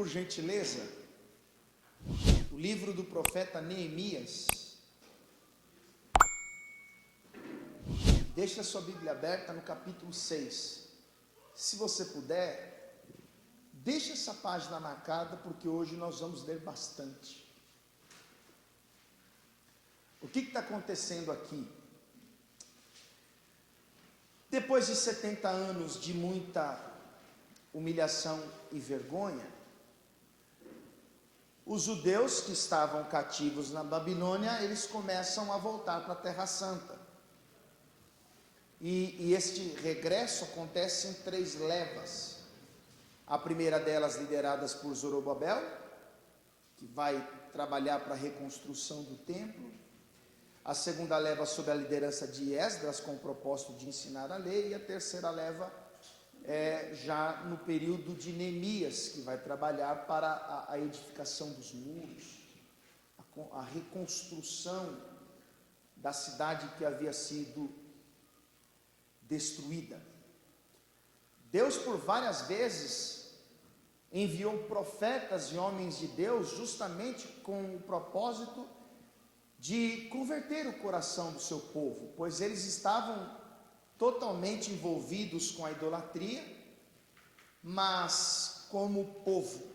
por gentileza, o livro do profeta Neemias. Deixa a sua Bíblia aberta no capítulo 6. Se você puder, deixa essa página marcada, porque hoje nós vamos ler bastante. O que está acontecendo aqui? Depois de 70 anos de muita humilhação e vergonha, os judeus que estavam cativos na Babilônia, eles começam a voltar para a Terra Santa. E este regresso acontece em 3 levas. A primeira delas liderada por Zorobabel, que vai trabalhar para a reconstrução do templo. A segunda leva sob a liderança de Esdras, com o propósito de ensinar a lei. E a terceira leva já no período de Neemias, que vai trabalhar para a edificação dos muros, a reconstrução da cidade que havia sido destruída. Deus, por várias vezes, enviou profetas e homens de Deus justamente com o propósito de converter o coração do seu povo, pois eles estavam totalmente envolvidos com a idolatria, mas como o povo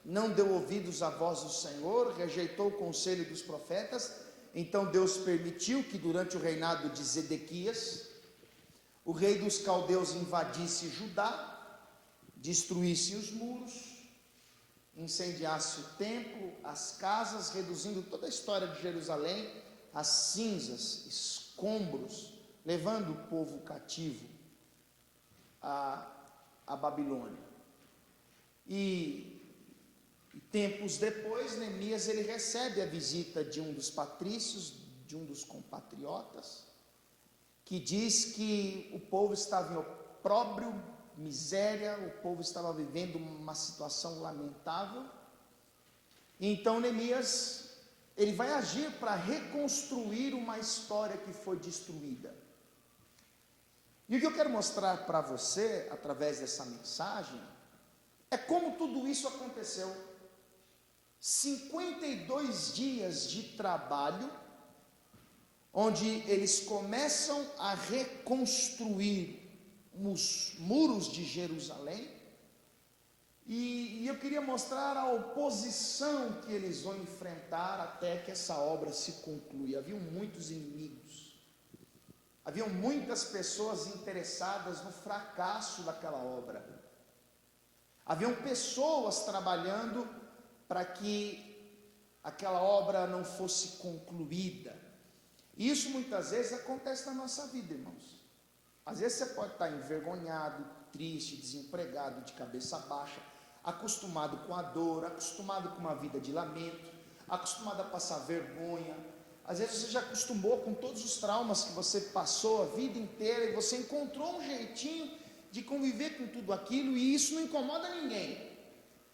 não deu ouvidos à voz do Senhor, rejeitou o conselho dos profetas, então Deus permitiu que durante o reinado de Zedequias, o rei dos caldeus invadisse Judá, destruísse os muros, incendiasse o templo, as casas, reduzindo toda a história de Jerusalém a cinzas, escombros, levando o povo cativo a Babilônia. E tempos depois, Neemias ele recebe a visita de um dos patrícios, de um dos compatriotas, que diz que o povo estava em opróbrio, miséria, o povo estava vivendo uma situação lamentável. Então Neemias ele vai agir para reconstruir uma história que foi destruída. E o que eu quero mostrar para você, através dessa mensagem, é como tudo isso aconteceu. 52 dias de trabalho, onde eles começam a reconstruir os muros de Jerusalém, e eu queria mostrar a oposição que eles vão enfrentar até que essa obra se conclua. Haviam muitos inimigos, haviam muitas pessoas interessadas no fracasso daquela obra, haviam pessoas trabalhando para que aquela obra não fosse concluída. E isso muitas vezes acontece na nossa vida, irmãos. Às vezes você pode estar envergonhado, triste, desempregado, de cabeça baixa, acostumado com a dor, acostumado com uma vida de lamento, acostumado a passar vergonha. Às vezes você já acostumou com todos os traumas que você passou a vida inteira e você encontrou um jeitinho de conviver com tudo aquilo, e isso não incomoda ninguém.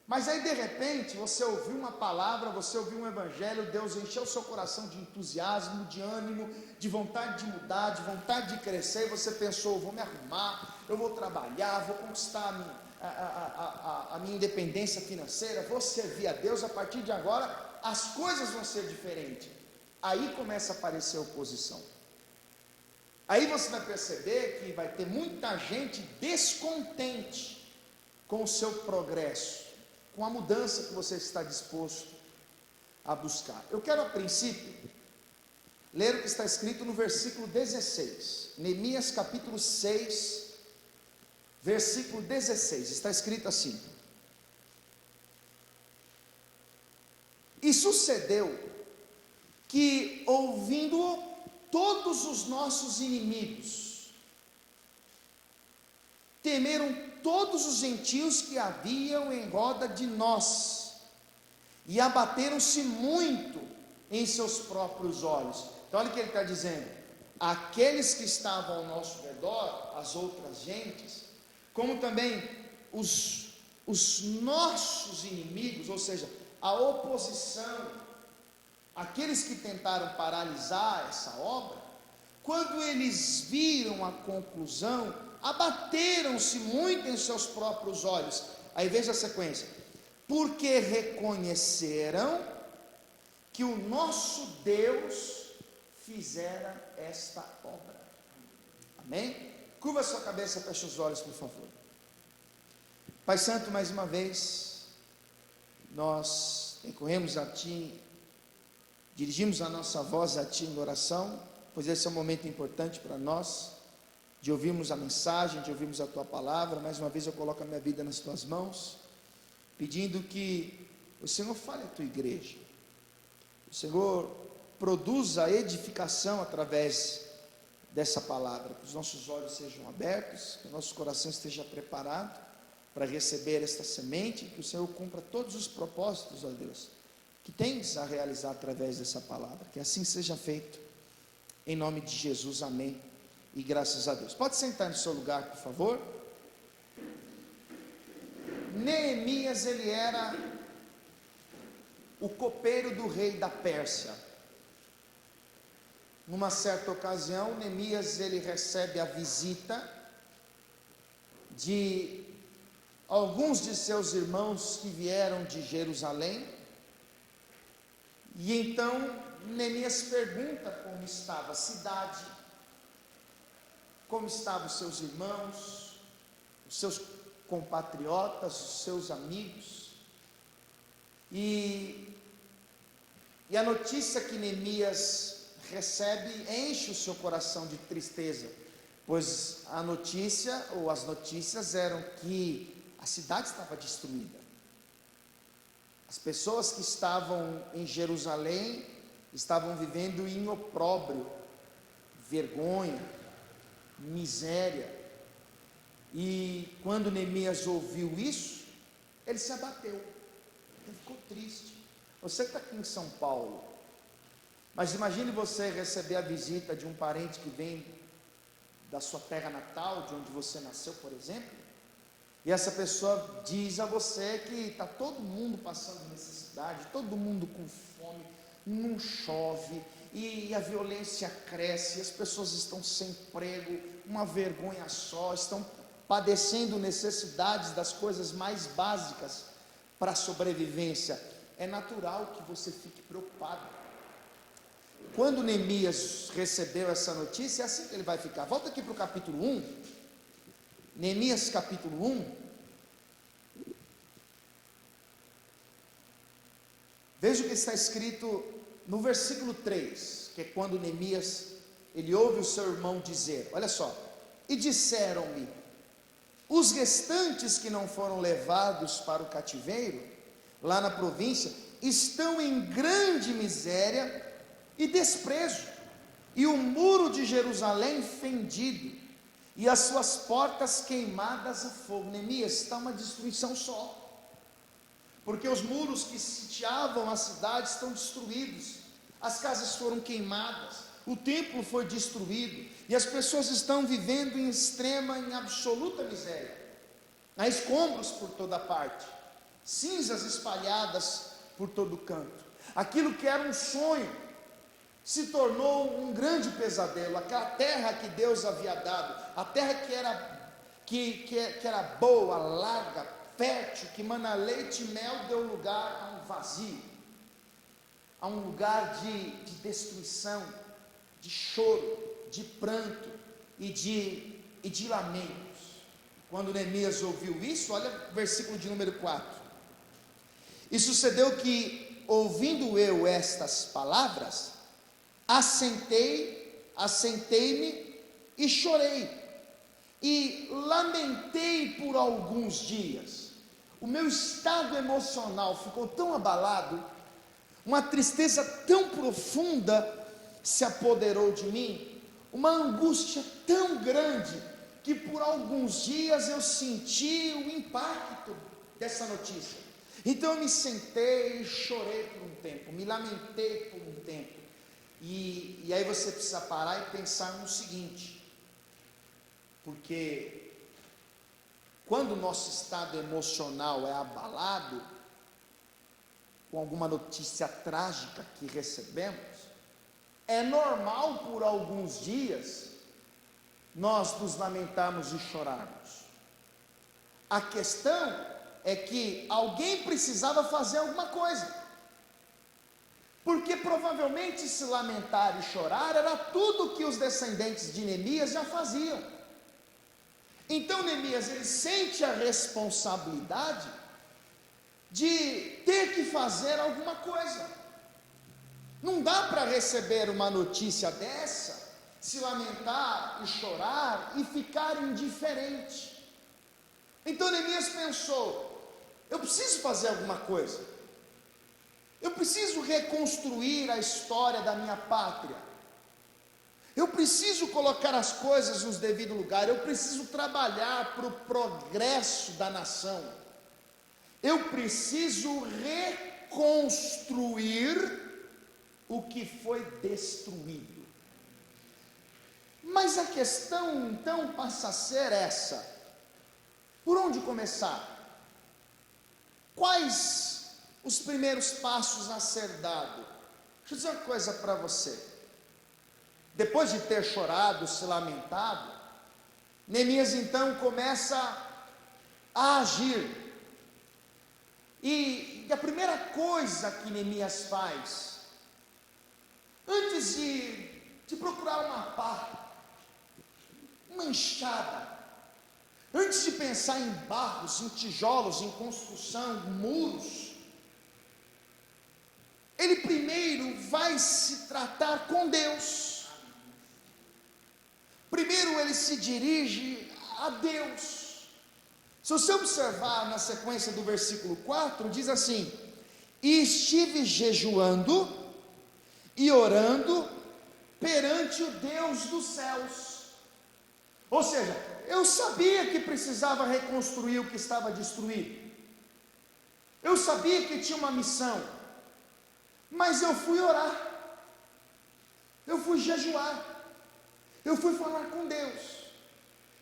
Mas aí de repente você ouviu uma palavra, você ouviu um evangelho, Deus encheu o seu coração de entusiasmo, de ânimo, de vontade de mudar, de vontade de crescer, e você pensou: vou me arrumar, eu vou trabalhar, vou conquistar a minha independência financeira, vou servir a Deus, a partir de agora as coisas vão ser diferentes. Aí começa a aparecer oposição. Aí você vai perceber que vai ter muita gente descontente com o seu progresso, com a mudança que você está disposto a buscar. Eu quero, a princípio, ler o que está escrito no versículo 16, Neemias capítulo 6, versículo 16, está escrito assim: e sucedeu que, ouvindo todos os nossos inimigos, temeram todos os gentios que haviam em roda de nós, e abateram-se muito em seus próprios olhos. Então olha o que ele está dizendo: aqueles que estavam ao nosso redor, as outras gentes, como também os nossos inimigos, ou seja, a oposição, aqueles que tentaram paralisar essa obra, quando eles viram a conclusão, abateram-se muito em seus próprios olhos. Aí veja a sequência: porque reconheceram que o nosso Deus fizera esta obra. Amém? Curva sua cabeça, feche os olhos, por favor. Pai Santo, mais uma vez, nós recorremos a Ti, dirigimos a nossa voz a Ti em oração, pois esse é um momento importante para nós, de ouvirmos a mensagem, de ouvirmos a Tua palavra. Mais uma vez eu coloco a minha vida nas Tuas mãos, pedindo que o Senhor fale à Tua igreja, o Senhor produza edificação através dessa palavra, que os nossos olhos sejam abertos, que o nosso coração esteja preparado para receber esta semente, que o Senhor cumpra todos os propósitos, ó Deus, que tens a realizar através dessa palavra, que assim seja feito, em nome de Jesus, amém, e graças a Deus. Pode sentar no seu lugar, por favor. Neemias, ele era o copeiro do rei da Pérsia. Numa certa ocasião, Neemias, ele recebe a visita de alguns de seus irmãos que vieram de Jerusalém, e então Neemias pergunta como estava a cidade, como estavam os seus irmãos, os seus compatriotas, os seus amigos, e a notícia que Neemias recebe enche o seu coração de tristeza, pois a notícia, ou as notícias eram que a cidade estava destruída. As pessoas que estavam em Jerusalém estavam vivendo em opróbrio, vergonha, miséria. E quando Neemias ouviu isso, ele se abateu, ele ficou triste. Você que está aqui em São Paulo, mas imagine você receber a visita de um parente que vem da sua terra natal, de onde você nasceu, por exemplo, e essa pessoa diz a você que está todo mundo passando necessidade, todo mundo com fome, não chove, e a violência cresce, as pessoas estão sem emprego, uma vergonha só, estão padecendo necessidades das coisas mais básicas para a sobrevivência. É natural que você fique preocupado. Quando Neemias recebeu essa notícia, é assim que ele vai ficar. Volta aqui para o capítulo 1, Neemias capítulo 1, veja o que está escrito no versículo 3, que é quando Neemias, ele ouve o seu irmão dizer, olha só, e disseram-me, os restantes que não foram levados para o cativeiro, lá na província, estão em grande miséria e desprezo, e o muro de Jerusalém fendido, e as suas portas queimadas a fogo. Neemias, está uma destruição só, porque os muros que sitiavam a cidade estão destruídos, as casas foram queimadas, o templo foi destruído, e as pessoas estão vivendo em extrema, em absoluta miséria. Há escombros por toda parte, cinzas espalhadas por todo canto. Aquilo que era um sonho se tornou um grande pesadelo. Aquela terra que Deus havia dado, a terra que era boa, larga, fértil, que mana leite e mel, deu lugar a um vazio, a um lugar de destruição, de choro, de pranto e de lamentos. Quando Neemias ouviu isso, olha o versículo de número 4. E sucedeu que, ouvindo eu estas palavras, assentei-me e chorei, e lamentei por alguns dias. O meu estado emocional ficou tão abalado, uma tristeza tão profunda se apoderou de mim, uma angústia tão grande, que por alguns dias eu senti o impacto dessa notícia. Então eu me sentei e chorei por um tempo, me lamentei por um tempo. E aí você precisa parar e pensar no seguinte, porque quando o nosso estado emocional é abalado com alguma notícia trágica que recebemos, é normal por alguns dias nós nos lamentarmos e chorarmos. A questão é que alguém precisava fazer alguma coisa, porque provavelmente se lamentar e chorar era tudo que os descendentes de Neemias já faziam. Então Neemias, ele sente a responsabilidade de ter que fazer alguma coisa. Não dá para receber uma notícia dessa, se lamentar e chorar e ficar indiferente. Então Neemias pensou: eu preciso fazer alguma coisa, eu preciso reconstruir a história da minha pátria, eu preciso colocar as coisas no devido lugar, eu preciso trabalhar para o progresso da nação, eu preciso reconstruir o que foi destruído. Mas a questão então passa a ser essa: por onde começar? Quais os primeiros passos a ser dado? Deixa eu dizer uma coisa para você. Depois de ter chorado, se lamentado, Neemias então começa a agir. E a primeira coisa que Neemias faz, antes de procurar uma pá, uma enxada, antes de pensar em barros, em tijolos, em construção, muros, ele primeiro vai se tratar com Deus. Primeiro ele se dirige a Deus. Se você observar na sequência do versículo 4, diz assim: e estive jejuando e orando perante o Deus dos céus. Ou seja, eu sabia que precisava reconstruir o que estava destruído, eu sabia que tinha uma missão, mas eu fui orar, eu fui jejuar, eu fui falar com Deus.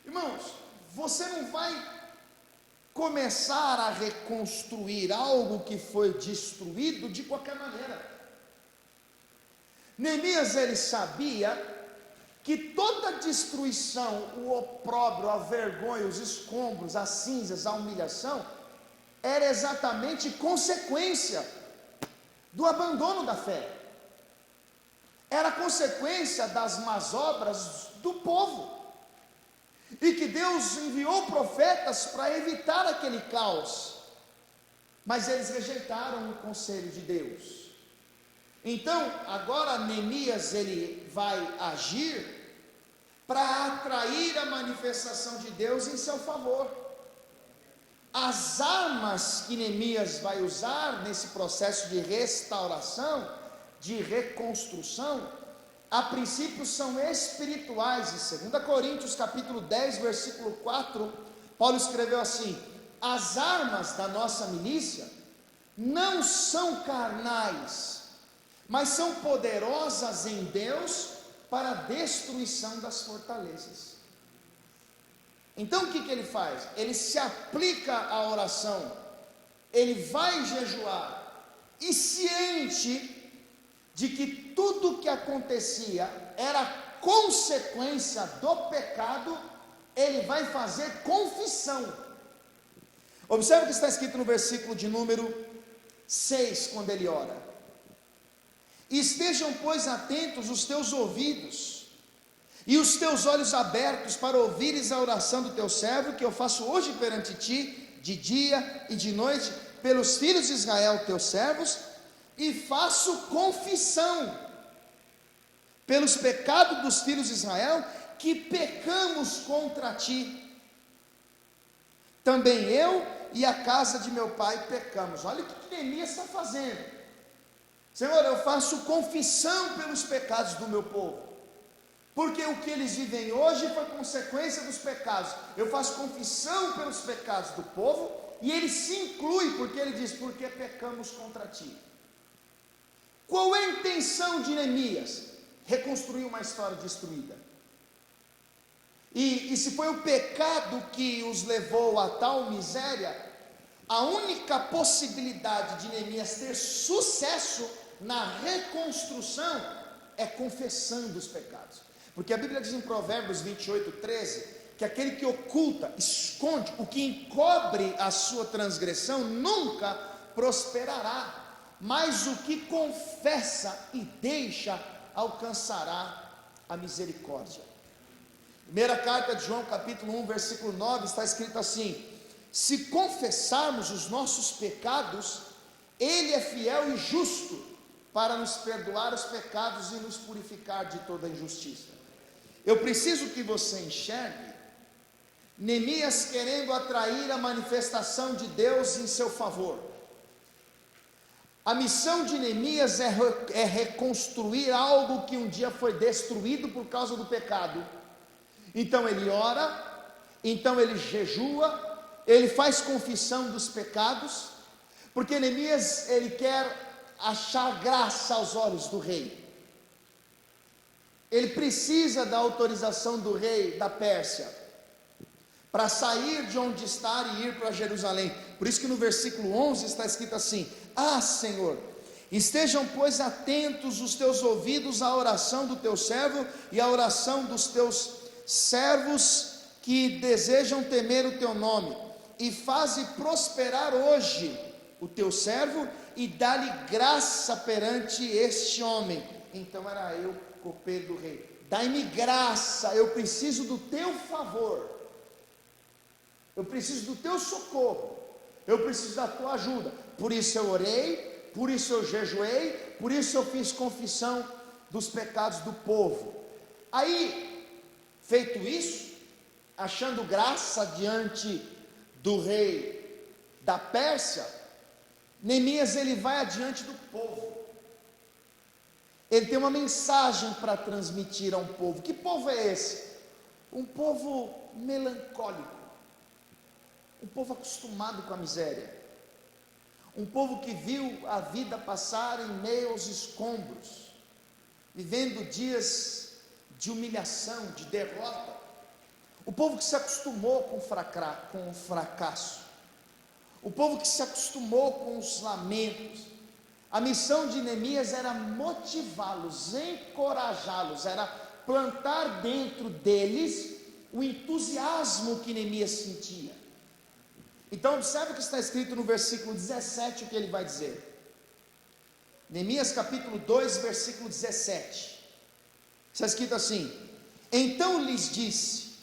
Irmãos, você não vai começar a reconstruir algo que foi destruído de qualquer maneira. Neemias, ele sabia que toda destruição, o opróbrio, a vergonha, os escombros, as cinzas, a humilhação, era exatamente consequência do abandono da fé, era consequência das más obras do povo, e que Deus enviou profetas para evitar aquele caos, mas eles rejeitaram o conselho de Deus. Então, agora Neemias, ele vai agir para atrair a manifestação de Deus em seu favor. As armas que Neemias vai usar nesse processo de restauração, de reconstrução, a princípio são espirituais. Em 2 Coríntios capítulo 10, versículo 4, Paulo escreveu assim: as armas da nossa milícia não são carnais, mas são poderosas em Deus para a destruição das fortalezas. Então o que ele faz? Ele se aplica à oração, ele vai jejuar, e ciente de que tudo o que acontecia era consequência do pecado, ele vai fazer confissão. Observe o que está escrito no versículo de número 6, quando ele ora: estejam, pois, atentos os teus ouvidos e os teus olhos abertos para ouvires a oração do teu servo, que eu faço hoje perante ti, de dia e de noite, pelos filhos de Israel, teus servos, e faço confissão pelos pecados dos filhos de Israel, que pecamos contra ti. Também eu e a casa de meu pai pecamos. Olha o que Neemias está fazendo. Senhor, eu faço confissão pelos pecados do meu povo, porque o que eles vivem hoje foi consequência dos pecados. Eu faço confissão pelos pecados do povo, e ele se inclui, porque ele diz: porque pecamos contra ti. Qual é a intenção de Neemias? Reconstruir uma história destruída. E se foi o pecado que os levou a tal miséria, a única possibilidade de Neemias ter sucesso na reconstrução é confessando os pecados. Porque a Bíblia diz em Provérbios 28:13, que aquele que oculta, esconde, o que encobre a sua transgressão nunca prosperará, mas o que confessa e deixa alcançará a misericórdia. Primeira carta de João, capítulo 1, versículo 9, está escrito assim: se confessarmos os nossos pecados, Ele é fiel e justo para nos perdoar os pecados e nos purificar de toda injustiça. Eu preciso que você enxergue Neemias querendo atrair a manifestação de Deus em seu favor. A missão de Neemias é reconstruir algo que um dia foi destruído por causa do pecado. Então ele ora, então ele jejua, ele faz confissão dos pecados, porque Neemias ele quer achar graça aos olhos do rei. Ele precisa da autorização do rei da Pérsia para sair de onde está e ir para Jerusalém. Por isso que no versículo 11 está escrito assim: ah, Senhor, estejam pois atentos os teus ouvidos à oração do teu servo e à oração dos teus servos que desejam temer o teu nome, e faze prosperar hoje o teu servo e dá-lhe graça perante este homem. Então era eu, copeiro do rei. Dai-me graça, eu preciso do teu favor. Eu preciso do teu socorro, eu preciso da tua ajuda. Por isso eu orei, por isso eu jejuei, por isso eu fiz confissão dos pecados do povo. Aí, feito isso, achando graça diante do rei da Pérsia, Neemias ele vai adiante do povo. Ele tem uma mensagem para transmitir a um povo. Que povo é esse? Um povo melancólico, um povo acostumado com a miséria, um povo que viu a vida passar em meio aos escombros, vivendo dias de humilhação, de derrota, o povo que se acostumou com o fracasso, o povo que se acostumou com os lamentos. A missão de Neemias era motivá-los, encorajá-los, era plantar dentro deles o entusiasmo que Neemias sentia. Então observe o que está escrito no versículo 17, o que ele vai dizer. Neemias capítulo 2, versículo 17. Está escrito assim: então lhes disse: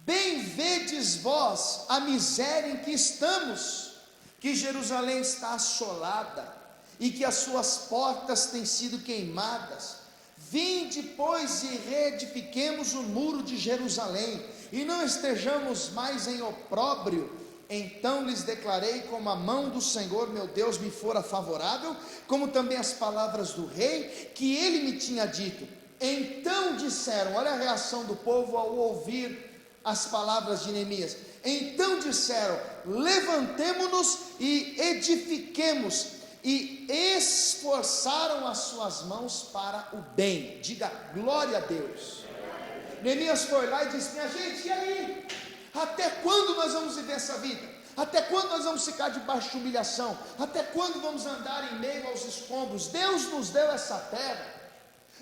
bem vedes vós a miséria em que estamos, que Jerusalém está assolada, e que as suas portas têm sido queimadas. Vinde, pois, e reedifiquemos o muro de Jerusalém, e não estejamos mais em opróbrio. Então lhes declarei, como a mão do Senhor meu Deus me fora favorável, como também as palavras do rei, que ele me tinha dito. Então disseram, olha a reação do povo ao ouvir as palavras de Neemias. Então disseram: levantemo-nos e edifiquemos, e esforçaram as suas mãos para o bem. Diga glória a Deus. Neemias foi lá e disse: minha gente, e aí? Até quando nós vamos viver essa vida? Até quando nós vamos ficar debaixo de humilhação? Até quando vamos andar em meio aos escombros? Deus nos deu essa terra,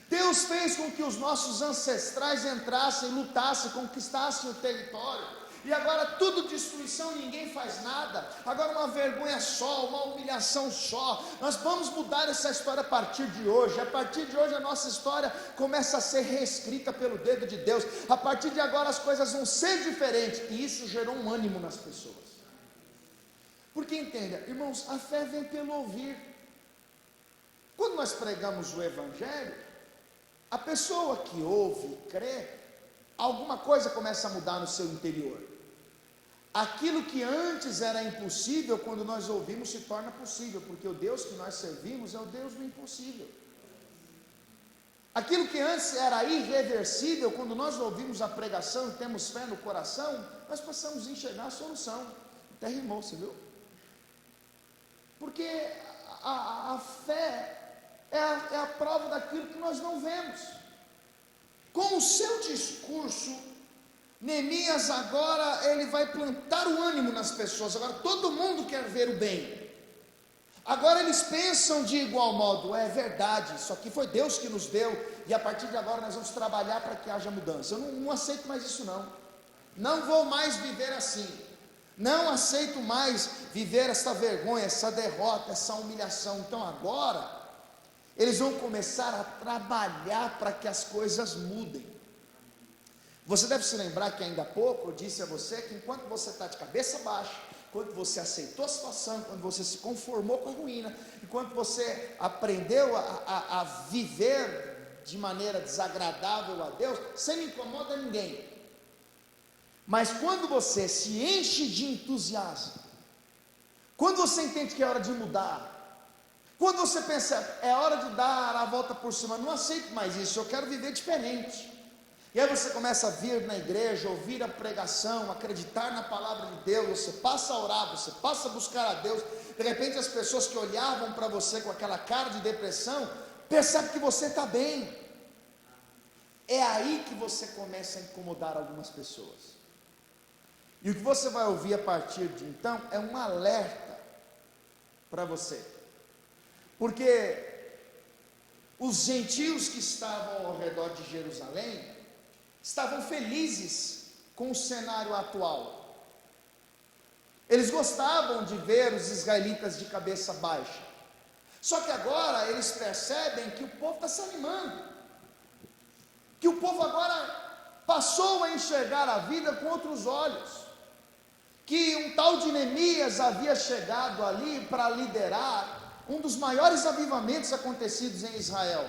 Deus fez com que os nossos ancestrais entrassem, lutassem, conquistassem o território, e agora tudo destruição, ninguém faz nada, agora uma vergonha só, uma humilhação só. Nós vamos mudar essa história a partir de hoje. A partir de hoje a nossa história começa a ser reescrita pelo dedo de Deus. A partir de agora as coisas vão ser diferentes, e isso gerou um ânimo nas pessoas. Porque entenda, irmãos, a fé vem pelo ouvir. Quando nós pregamos o Evangelho, a pessoa que ouve e crê, alguma coisa começa a mudar no seu interior. Aquilo que antes era impossível, quando nós ouvimos, se torna possível, porque o Deus que nós servimos é o Deus do impossível. Aquilo que antes era irreversível, quando nós ouvimos a pregação e temos fé no coração, nós passamos a enxergar a solução. Até rimou, você viu? Porque a fé é a prova daquilo que nós não vemos. Com o seu discurso, Neemias agora ele vai plantar o ânimo nas pessoas. Agora todo mundo quer ver o bem. Agora eles pensam de igual modo, é verdade, isso aqui foi Deus que nos deu, e a partir de agora nós vamos trabalhar para que haja mudança. Eu não aceito mais isso não. Não vou mais viver assim. Não aceito mais viver essa vergonha, essa derrota, essa humilhação. Então agora, eles vão começar a trabalhar para que as coisas mudem. Você deve se lembrar que ainda há pouco eu disse a você que enquanto você está de cabeça baixa, quando você aceitou a situação, quando você se conformou com a ruína, enquanto você aprendeu a viver de maneira desagradável a Deus, você não incomoda ninguém. Mas quando você se enche de entusiasmo, quando você entende que é hora de mudar, quando você pensa, é hora de dar a volta por cima, não aceito mais isso, eu quero viver diferente. E aí você começa a vir na igreja, ouvir a pregação, acreditar na palavra de Deus, você passa a orar, você passa a buscar a Deus, de repente as pessoas que olhavam para você com aquela cara de depressão, percebem que você está bem. É aí que você começa a incomodar algumas pessoas. E o que você vai ouvir a partir de então é um alerta para você. Porque os gentios que estavam ao redor de Jerusalém estavam felizes com o cenário atual. Eles gostavam de ver os israelitas de cabeça baixa. Só que agora eles percebem que o povo está se animando, que o povo agora passou a enxergar a vida com outros olhos, que um tal de Neemias havia chegado ali para liderar um dos maiores avivamentos acontecidos em Israel.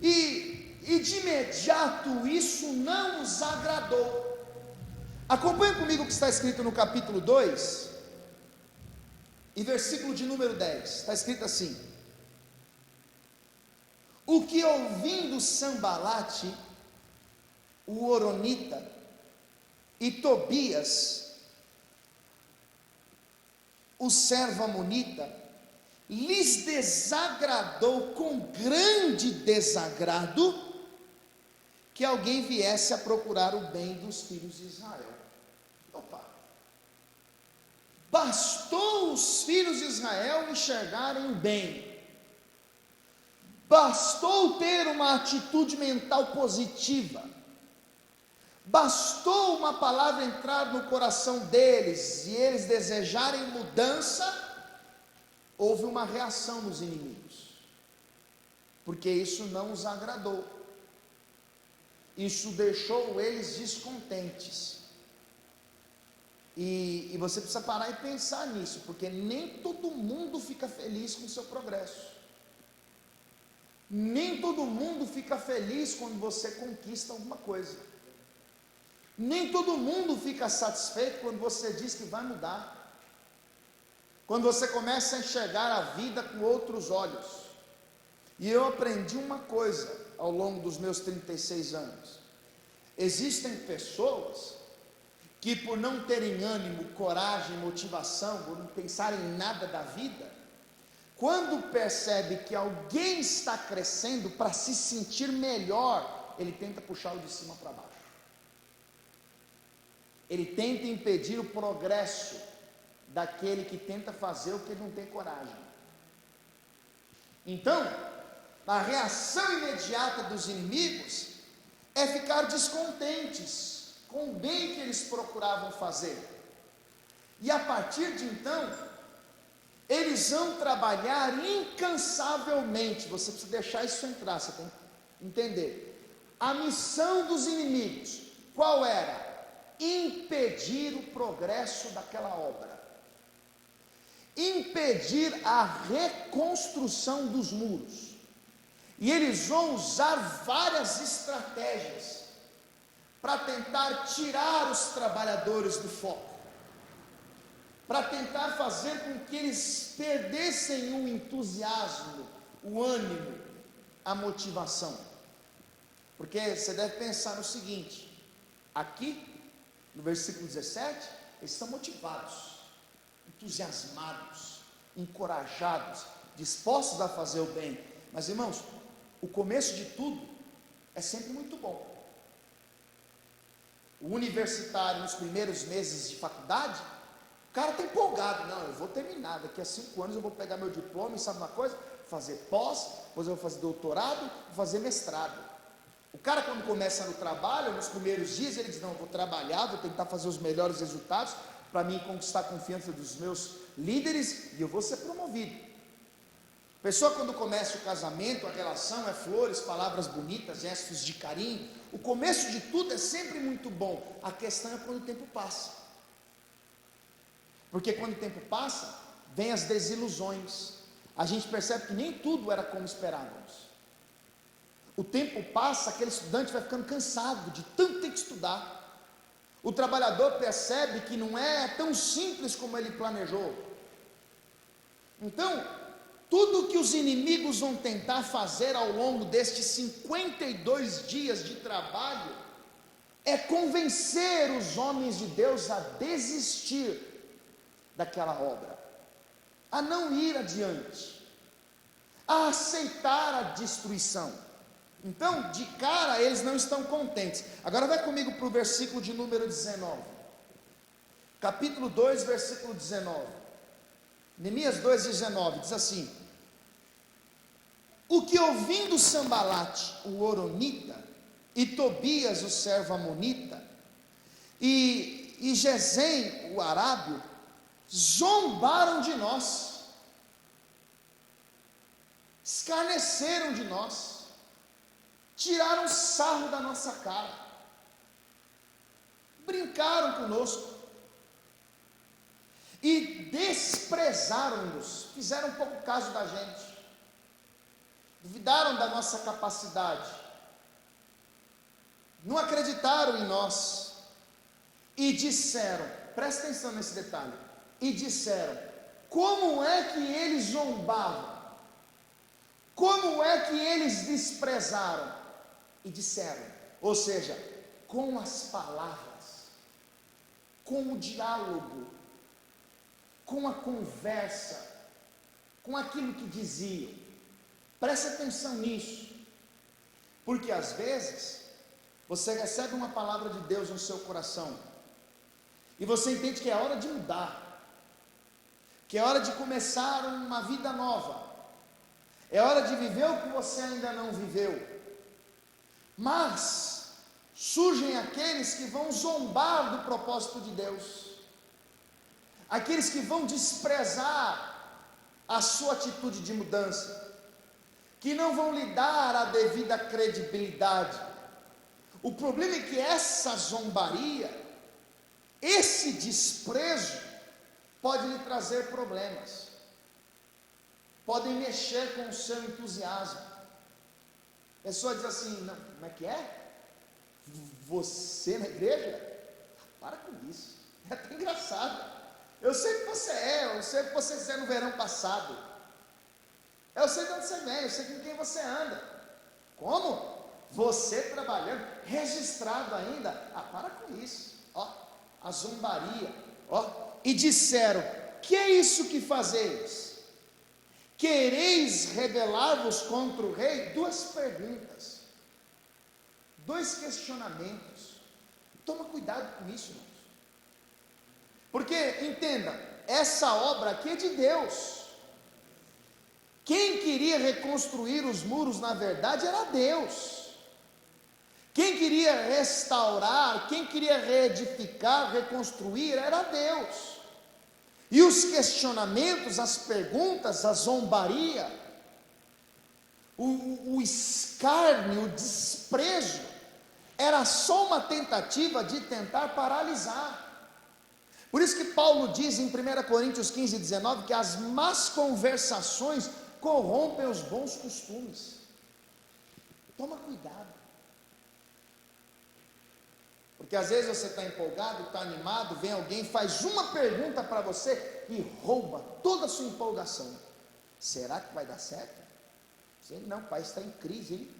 E de imediato isso não os agradou. Acompanhe comigo o que está escrito no capítulo 2, e versículo de número 10, está escrito assim: o que ouvindo Sambalate, o horonita, e Tobias, o servo amonita, lhes desagradou com grande desagrado que alguém viesse a procurar o bem dos filhos de Israel. Opa! Bastou os filhos de Israel enxergarem o bem, bastou ter uma atitude mental positiva, bastou uma palavra entrar no coração deles e eles desejarem mudança, houve uma reação nos inimigos, porque isso não os agradou, isso deixou eles descontentes. E você precisa parar e pensar nisso, porque nem todo mundo fica feliz com o seu progresso, nem todo mundo fica feliz quando você conquista alguma coisa, nem todo mundo fica satisfeito quando você diz que vai mudar, quando você começa a enxergar a vida com outros olhos. E eu aprendi uma coisa ao longo dos meus 36 anos: existem pessoas que, por não terem ânimo, coragem, motivação, por não pensarem em nada da vida, quando percebe que alguém está crescendo, para se sentir melhor, ele tenta puxar o de cima para baixo, ele tenta impedir o progresso daquele que tenta fazer o que ele não tem coragem. Então, a reação imediata dos inimigos é ficar descontentes com o bem que eles procuravam fazer, e a partir de então, eles vão trabalhar incansavelmente. Você precisa deixar isso entrar, você tem que entender. A missão dos inimigos, qual era? Impedir o progresso daquela obra, impedir a reconstrução dos muros, e eles vão usar várias estratégias para tentar tirar os trabalhadores do foco, para tentar fazer com que eles perdessem o entusiasmo, o ânimo, a motivação. Porque você deve pensar no seguinte: aqui no versículo 17, eles estão motivados, entusiasmados, encorajados, dispostos a fazer o bem. Mas, irmãos, o começo de tudo é sempre muito bom. O universitário, nos primeiros meses de faculdade, cara está empolgado, não, eu vou terminar, daqui a 5 anos eu vou pegar meu diploma e sabe uma coisa? Fazer pós, depois eu vou fazer doutorado, vou fazer mestrado. O cara quando começa no trabalho, nos primeiros dias, ele diz, não, eu vou trabalhar, vou tentar fazer os melhores resultados, para mim conquistar a confiança dos meus líderes, e eu vou ser promovido. A pessoa quando começa o casamento, a relação é flores, palavras bonitas, gestos de carinho, o começo de tudo é sempre muito bom, a questão é quando o tempo passa, porque quando o tempo passa, vem as desilusões, a gente percebe que nem tudo era como esperávamos, o tempo passa, aquele estudante vai ficando cansado de tanto ter que estudar, o trabalhador percebe que não é tão simples como ele planejou, então, tudo que os inimigos vão tentar fazer ao longo destes 52 dias de trabalho, é convencer os homens de Deus a desistir daquela obra, a não ir adiante, a aceitar a destruição. Então, de cara, eles não estão contentes. Agora vai comigo para o versículo de número 19, capítulo 2, versículo 19, Neemias 2,19, diz assim: o que ouvindo Sambalate, o horonita, e Tobias, o servo amonita, e Gesem, o arábio, zombaram de nós, escarneceram de nós, tiraram sarro da nossa cara, brincaram conosco, e desprezaram-nos, fizeram pouco caso da gente, duvidaram da nossa capacidade, não acreditaram em nós, e disseram, presta atenção nesse detalhe, e disseram, como é que eles zombavam, como é que eles desprezaram, e disseram, ou seja, com as palavras, com o diálogo, com a conversa, com aquilo que diziam, preste atenção nisso, porque às vezes, você recebe uma palavra de Deus no seu coração, e você entende que é hora de mudar, que é hora de começar uma vida nova, é hora de viver o que você ainda não viveu, mas surgem aqueles que vão zombar do propósito de Deus, aqueles que vão desprezar a sua atitude de mudança, que não vão lhe dar a devida credibilidade. O problema é que essa zombaria, esse desprezo, pode lhe trazer problemas, podem mexer com o seu entusiasmo. A pessoa diz assim, não, como é que é? Você na igreja? Para com isso, é até engraçado. Eu sei que você é, eu sei que você é no verão passado, eu sei de onde você vem, eu sei com quem você anda. Como? Você trabalhando, registrado ainda, para com isso, ó, a zombaria, ó, e disseram, que é isso que fazeis? Quereis rebelar-vos contra o rei? Duas perguntas, dois questionamentos, toma cuidado com isso, irmãos, porque, entenda, essa obra aqui é de Deus, quem queria reconstruir os muros, na verdade, era Deus, quem queria restaurar, quem queria reedificar, reconstruir, era Deus, e os questionamentos, as perguntas, a zombaria, o escárnio, o desprezo, era só uma tentativa de tentar paralisar. Por isso que Paulo diz em 1 Coríntios 15, 19, que as más conversações corrompem os bons costumes. Toma cuidado, porque às vezes você está empolgado, está animado, vem alguém, faz uma pergunta para você e rouba toda a sua empolgação. Será que vai dar certo? Sei não, o país está em crise, hein?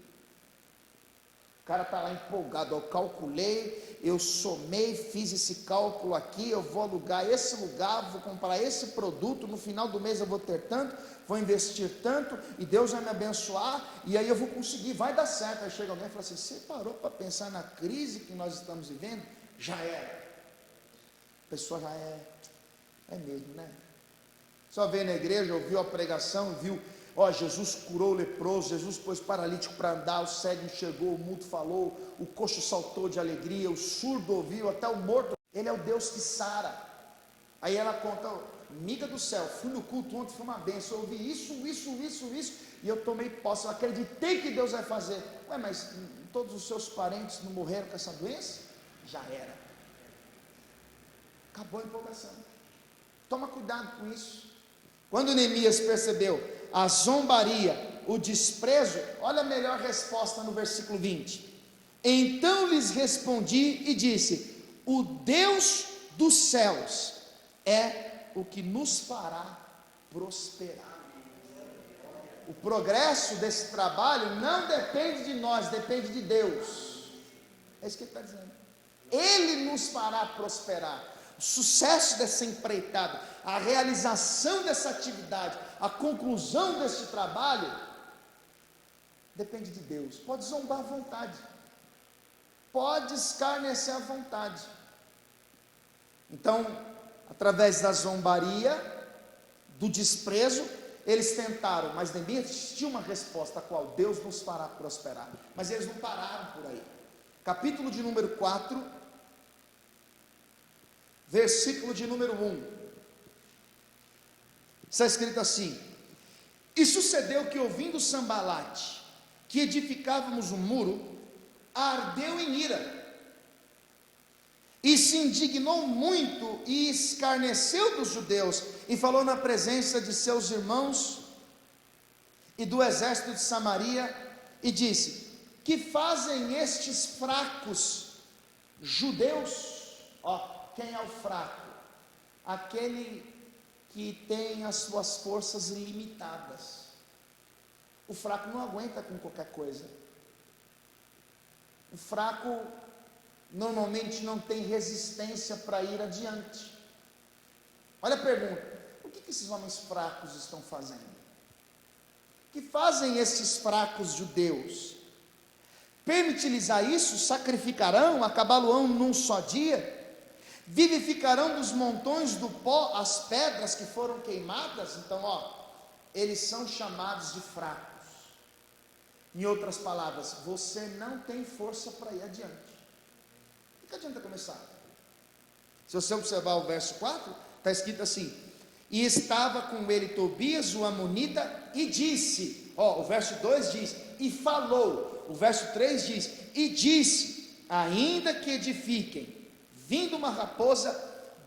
O cara está lá empolgado, eu calculei, eu somei, fiz esse cálculo aqui, eu vou alugar esse lugar, vou comprar esse produto, no final do mês eu vou ter tanto, vou investir tanto, e Deus vai me abençoar, e aí eu vou conseguir, vai dar certo. Aí chega alguém e fala assim, você parou para pensar na crise que nós estamos vivendo? Já era, a pessoa já é, É mesmo, né? Só veio na igreja, ouviu a pregação, viu, Jesus curou o leproso, Jesus pôs o paralítico para andar, o cego enxergou, o mudo falou, o coxo saltou de alegria, o surdo ouviu, até o morto. Ele é o Deus que sara. Aí ela conta, amiga do céu, fui no culto ontem, foi uma benção, eu ouvi isso, e eu tomei posse, eu acreditei que Deus vai fazer. Ué, mas todos os seus parentes não morreram com essa doença? Já era. Acabou a empolgação. Toma cuidado com isso. Quando Neemias percebeu a zombaria, o desprezo, olha a melhor resposta no versículo 20. Então lhes respondi e disse: o Deus dos céus é o que nos fará prosperar. O progresso desse trabalho não depende de nós, depende de Deus. É isso que ele está dizendo. Ele nos fará prosperar. O sucesso dessa empreitada, a realização dessa atividade, a conclusão desse trabalho, depende de Deus. Pode zombar à vontade, pode escarnecer à vontade. Então, através da zombaria, do desprezo, eles tentaram, mas Neemias tinha uma resposta, a qual Deus nos fará prosperar. Mas eles não pararam por aí. Capítulo de número 4, versículo de número 1, está escrito assim: e sucedeu que, ouvindo Sambalate que edificávamos um muro, ardeu em ira, e se indignou muito, e escarneceu dos judeus, e falou na presença de seus irmãos e do exército de Samaria, e disse: que fazem estes fracos judeus? Quem é o fraco? Aquele que tem as suas forças limitadas. O fraco não aguenta com qualquer coisa. O fraco normalmente não tem resistência para ir adiante. Olha a pergunta: o que esses homens fracos estão fazendo? O que fazem esses fracos judeus? Permite-lhes a isso? Sacrificarão, acabá-lo-ão num só dia? Vivificarão dos montões do pó as pedras que foram queimadas? Então, eles são chamados de fracos. Em outras palavras, você não tem força para ir adiante. O que adianta começar? Se você observar o verso 4, está escrito assim: e estava com ele Tobias, o amonita, e disse, o verso 2 diz, e falou. O verso 3 diz, e disse: ainda que edifiquem, vindo uma raposa,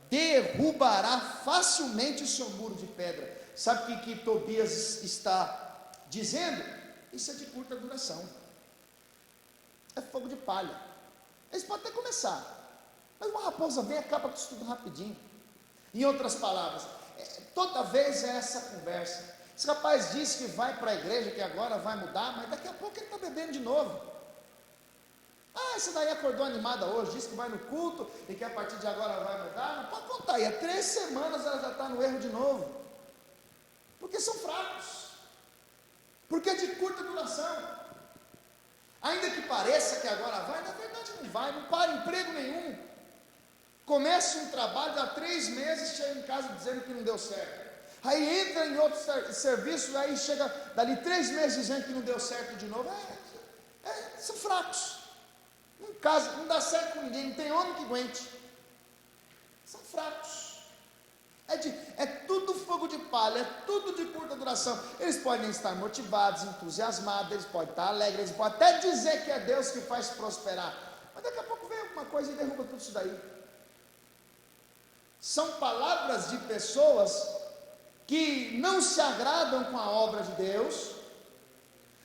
derrubará facilmente o seu muro de pedra. Sabe o que Tobias está dizendo? Isso é de curta duração, é fogo de palha. Eles podem até começar, mas uma raposa vem e acaba com isso tudo rapidinho. Em outras palavras, toda vez é essa conversa. Esse rapaz disse que vai para a igreja, que agora vai mudar, mas daqui a pouco ele está bebendo de novo. Esse daí acordou animada hoje, disse que vai no culto e que a partir de agora vai mudar. Não pode contar aí, há 3 semanas ela já está no erro de novo, porque são fracos, porque é de curta duração. Ainda que pareça que agora vai, na verdade não vai, não para emprego nenhum. Começa um trabalho, há 3 meses, chega em casa dizendo que não deu certo. Aí entra em outro serviço, aí chega dali 3 meses dizendo que não deu certo de novo. São fracos. Não casa, não dá certo com ninguém, não tem homem que aguente. São fracos. É tudo fogo de palha, é tudo de curta duração. Eles podem estar motivados, entusiasmados, eles podem estar alegres, eles podem até dizer que é Deus que faz prosperar, mas daqui a pouco vem alguma coisa e derruba tudo isso daí. São palavras de pessoas que não se agradam com a obra de Deus.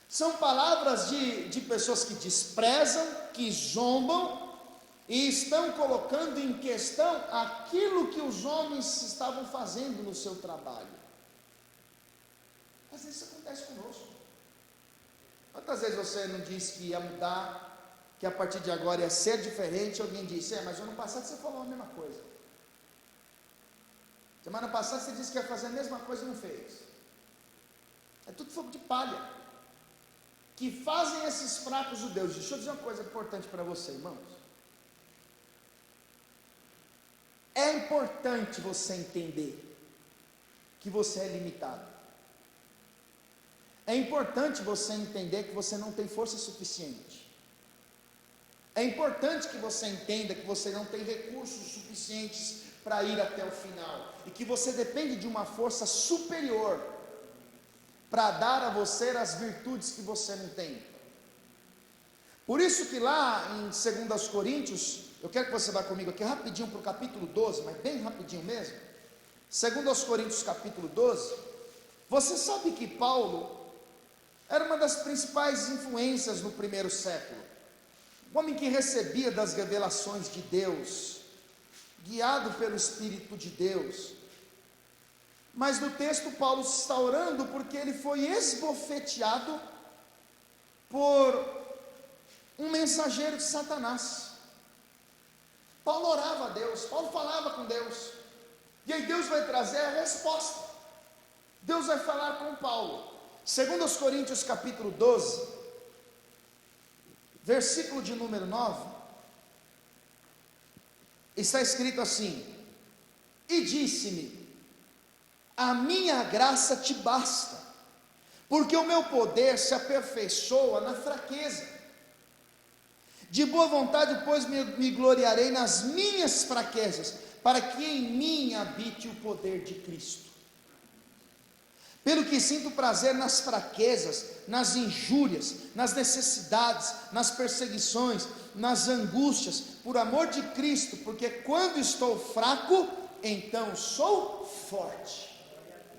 São palavras de pessoas que desprezam, que zombam, e estão colocando em questão aquilo que os homens estavam fazendo no seu trabalho. Às vezes isso acontece conosco. Quantas vezes você não disse que ia mudar, que a partir de agora ia ser diferente, alguém disse: mas ano passado você falou a mesma coisa. Semana passada você disse que ia fazer a mesma coisa e não fez. É tudo fogo de palha. Que fazem esses fracos judeus. Deixa eu dizer uma coisa importante para você, irmãos. É importante importante você entender que você é limitado. É importante você entender que você não tem força suficiente. É importante que você entenda que você não tem recursos suficientes para ir até o final, e que você depende de uma força superior para dar a você as virtudes que você não tem. Por isso que lá em 2 Coríntios, eu quero que você vá comigo aqui rapidinho para o capítulo 12, mas bem rapidinho mesmo. 2 Coríntios capítulo 12, você sabe que Paulo era uma das principais influências no primeiro século, um homem que recebia das revelações de Deus, guiado pelo Espírito de Deus. Mas no texto Paulo está orando porque ele foi esbofeteado por um mensageiro de Satanás. Paulo orava a Deus, Paulo falava com Deus, e aí Deus vai trazer a resposta. Deus vai falar com Paulo. 2 Coríntios capítulo 12, versículo de número 9, está escrito assim: e disse-me, a minha graça te basta, porque o meu poder se aperfeiçoa na fraqueza. De boa vontade, pois, me gloriarei nas minhas fraquezas, para que em mim habite o poder de Cristo. Pelo que sinto prazer nas fraquezas, nas injúrias, nas necessidades, nas perseguições, nas angústias, por amor de Cristo, porque quando estou fraco, então sou forte.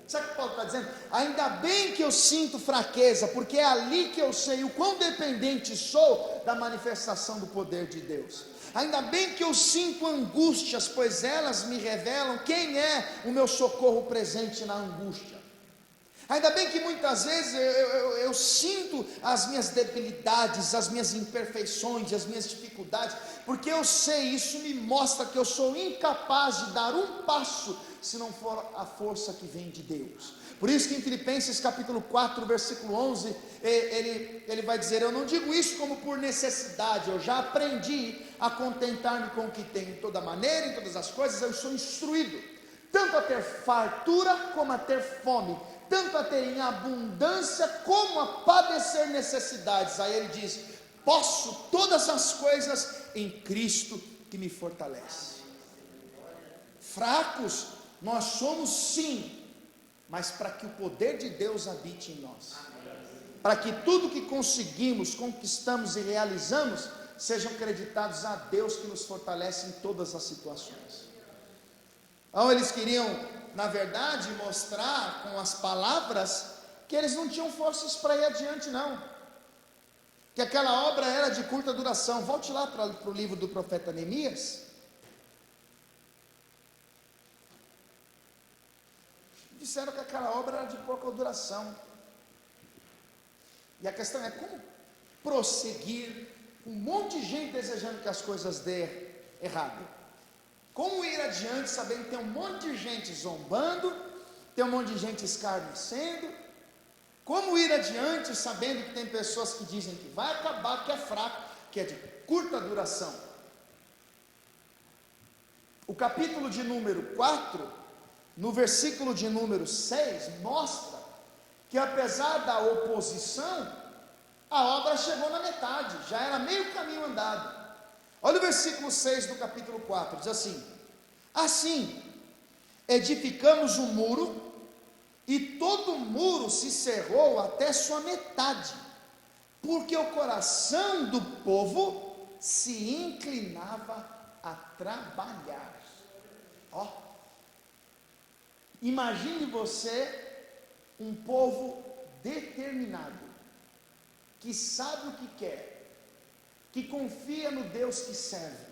Sabe o que Paulo está dizendo? Ainda bem que eu sinto fraqueza, porque é ali que eu sei o quão dependente sou da manifestação do poder de Deus. Ainda bem que eu sinto angústias, pois elas me revelam quem é o meu socorro presente na angústia. Ainda bem que muitas vezes eu sinto as minhas debilidades, as minhas imperfeições, as minhas dificuldades, porque eu sei, isso me mostra que eu sou incapaz de dar um passo, se não for a força que vem de Deus. Por isso que em Filipenses capítulo 4, versículo 11, ele vai dizer: eu não digo isso como por necessidade, eu já aprendi a contentar-me com o que tenho, em toda maneira, em todas as coisas, eu sou instruído, tanto a ter fartura como a ter fome, tanto a ter em abundância como a padecer necessidades. Aí ele diz: posso todas as coisas em Cristo que me fortalece. Fracos nós somos sim, mas para que o poder de Deus habite em nós, para que tudo que conseguimos, conquistamos e realizamos, sejam creditados a Deus que nos fortalece em todas as situações. Então eles queriam, na verdade, mostrar com as palavras que eles não tinham forças para ir adiante não, que aquela obra era de curta duração. Volte lá para o livro do profeta Neemias. Disseram que aquela obra era de pouca duração, e a questão é como prosseguir, um monte de gente desejando que as coisas dêem errado. Como ir adiante sabendo que tem um monte de gente zombando, tem um monte de gente escarnecendo? Como ir adiante sabendo que tem pessoas que dizem que vai acabar, que é fraco, que é de curta duração? O capítulo de número 4, no versículo de número 6, mostra que apesar da oposição, a obra chegou na metade, já era meio caminho andado. Olha o versículo 6 do capítulo 4, diz assim: assim, edificamos um muro, e todo o muro se cerrou até sua metade, porque o coração do povo se inclinava a trabalhar. Ó, imagine você, um povo determinado, que sabe o que quer, que confia no Deus que serve,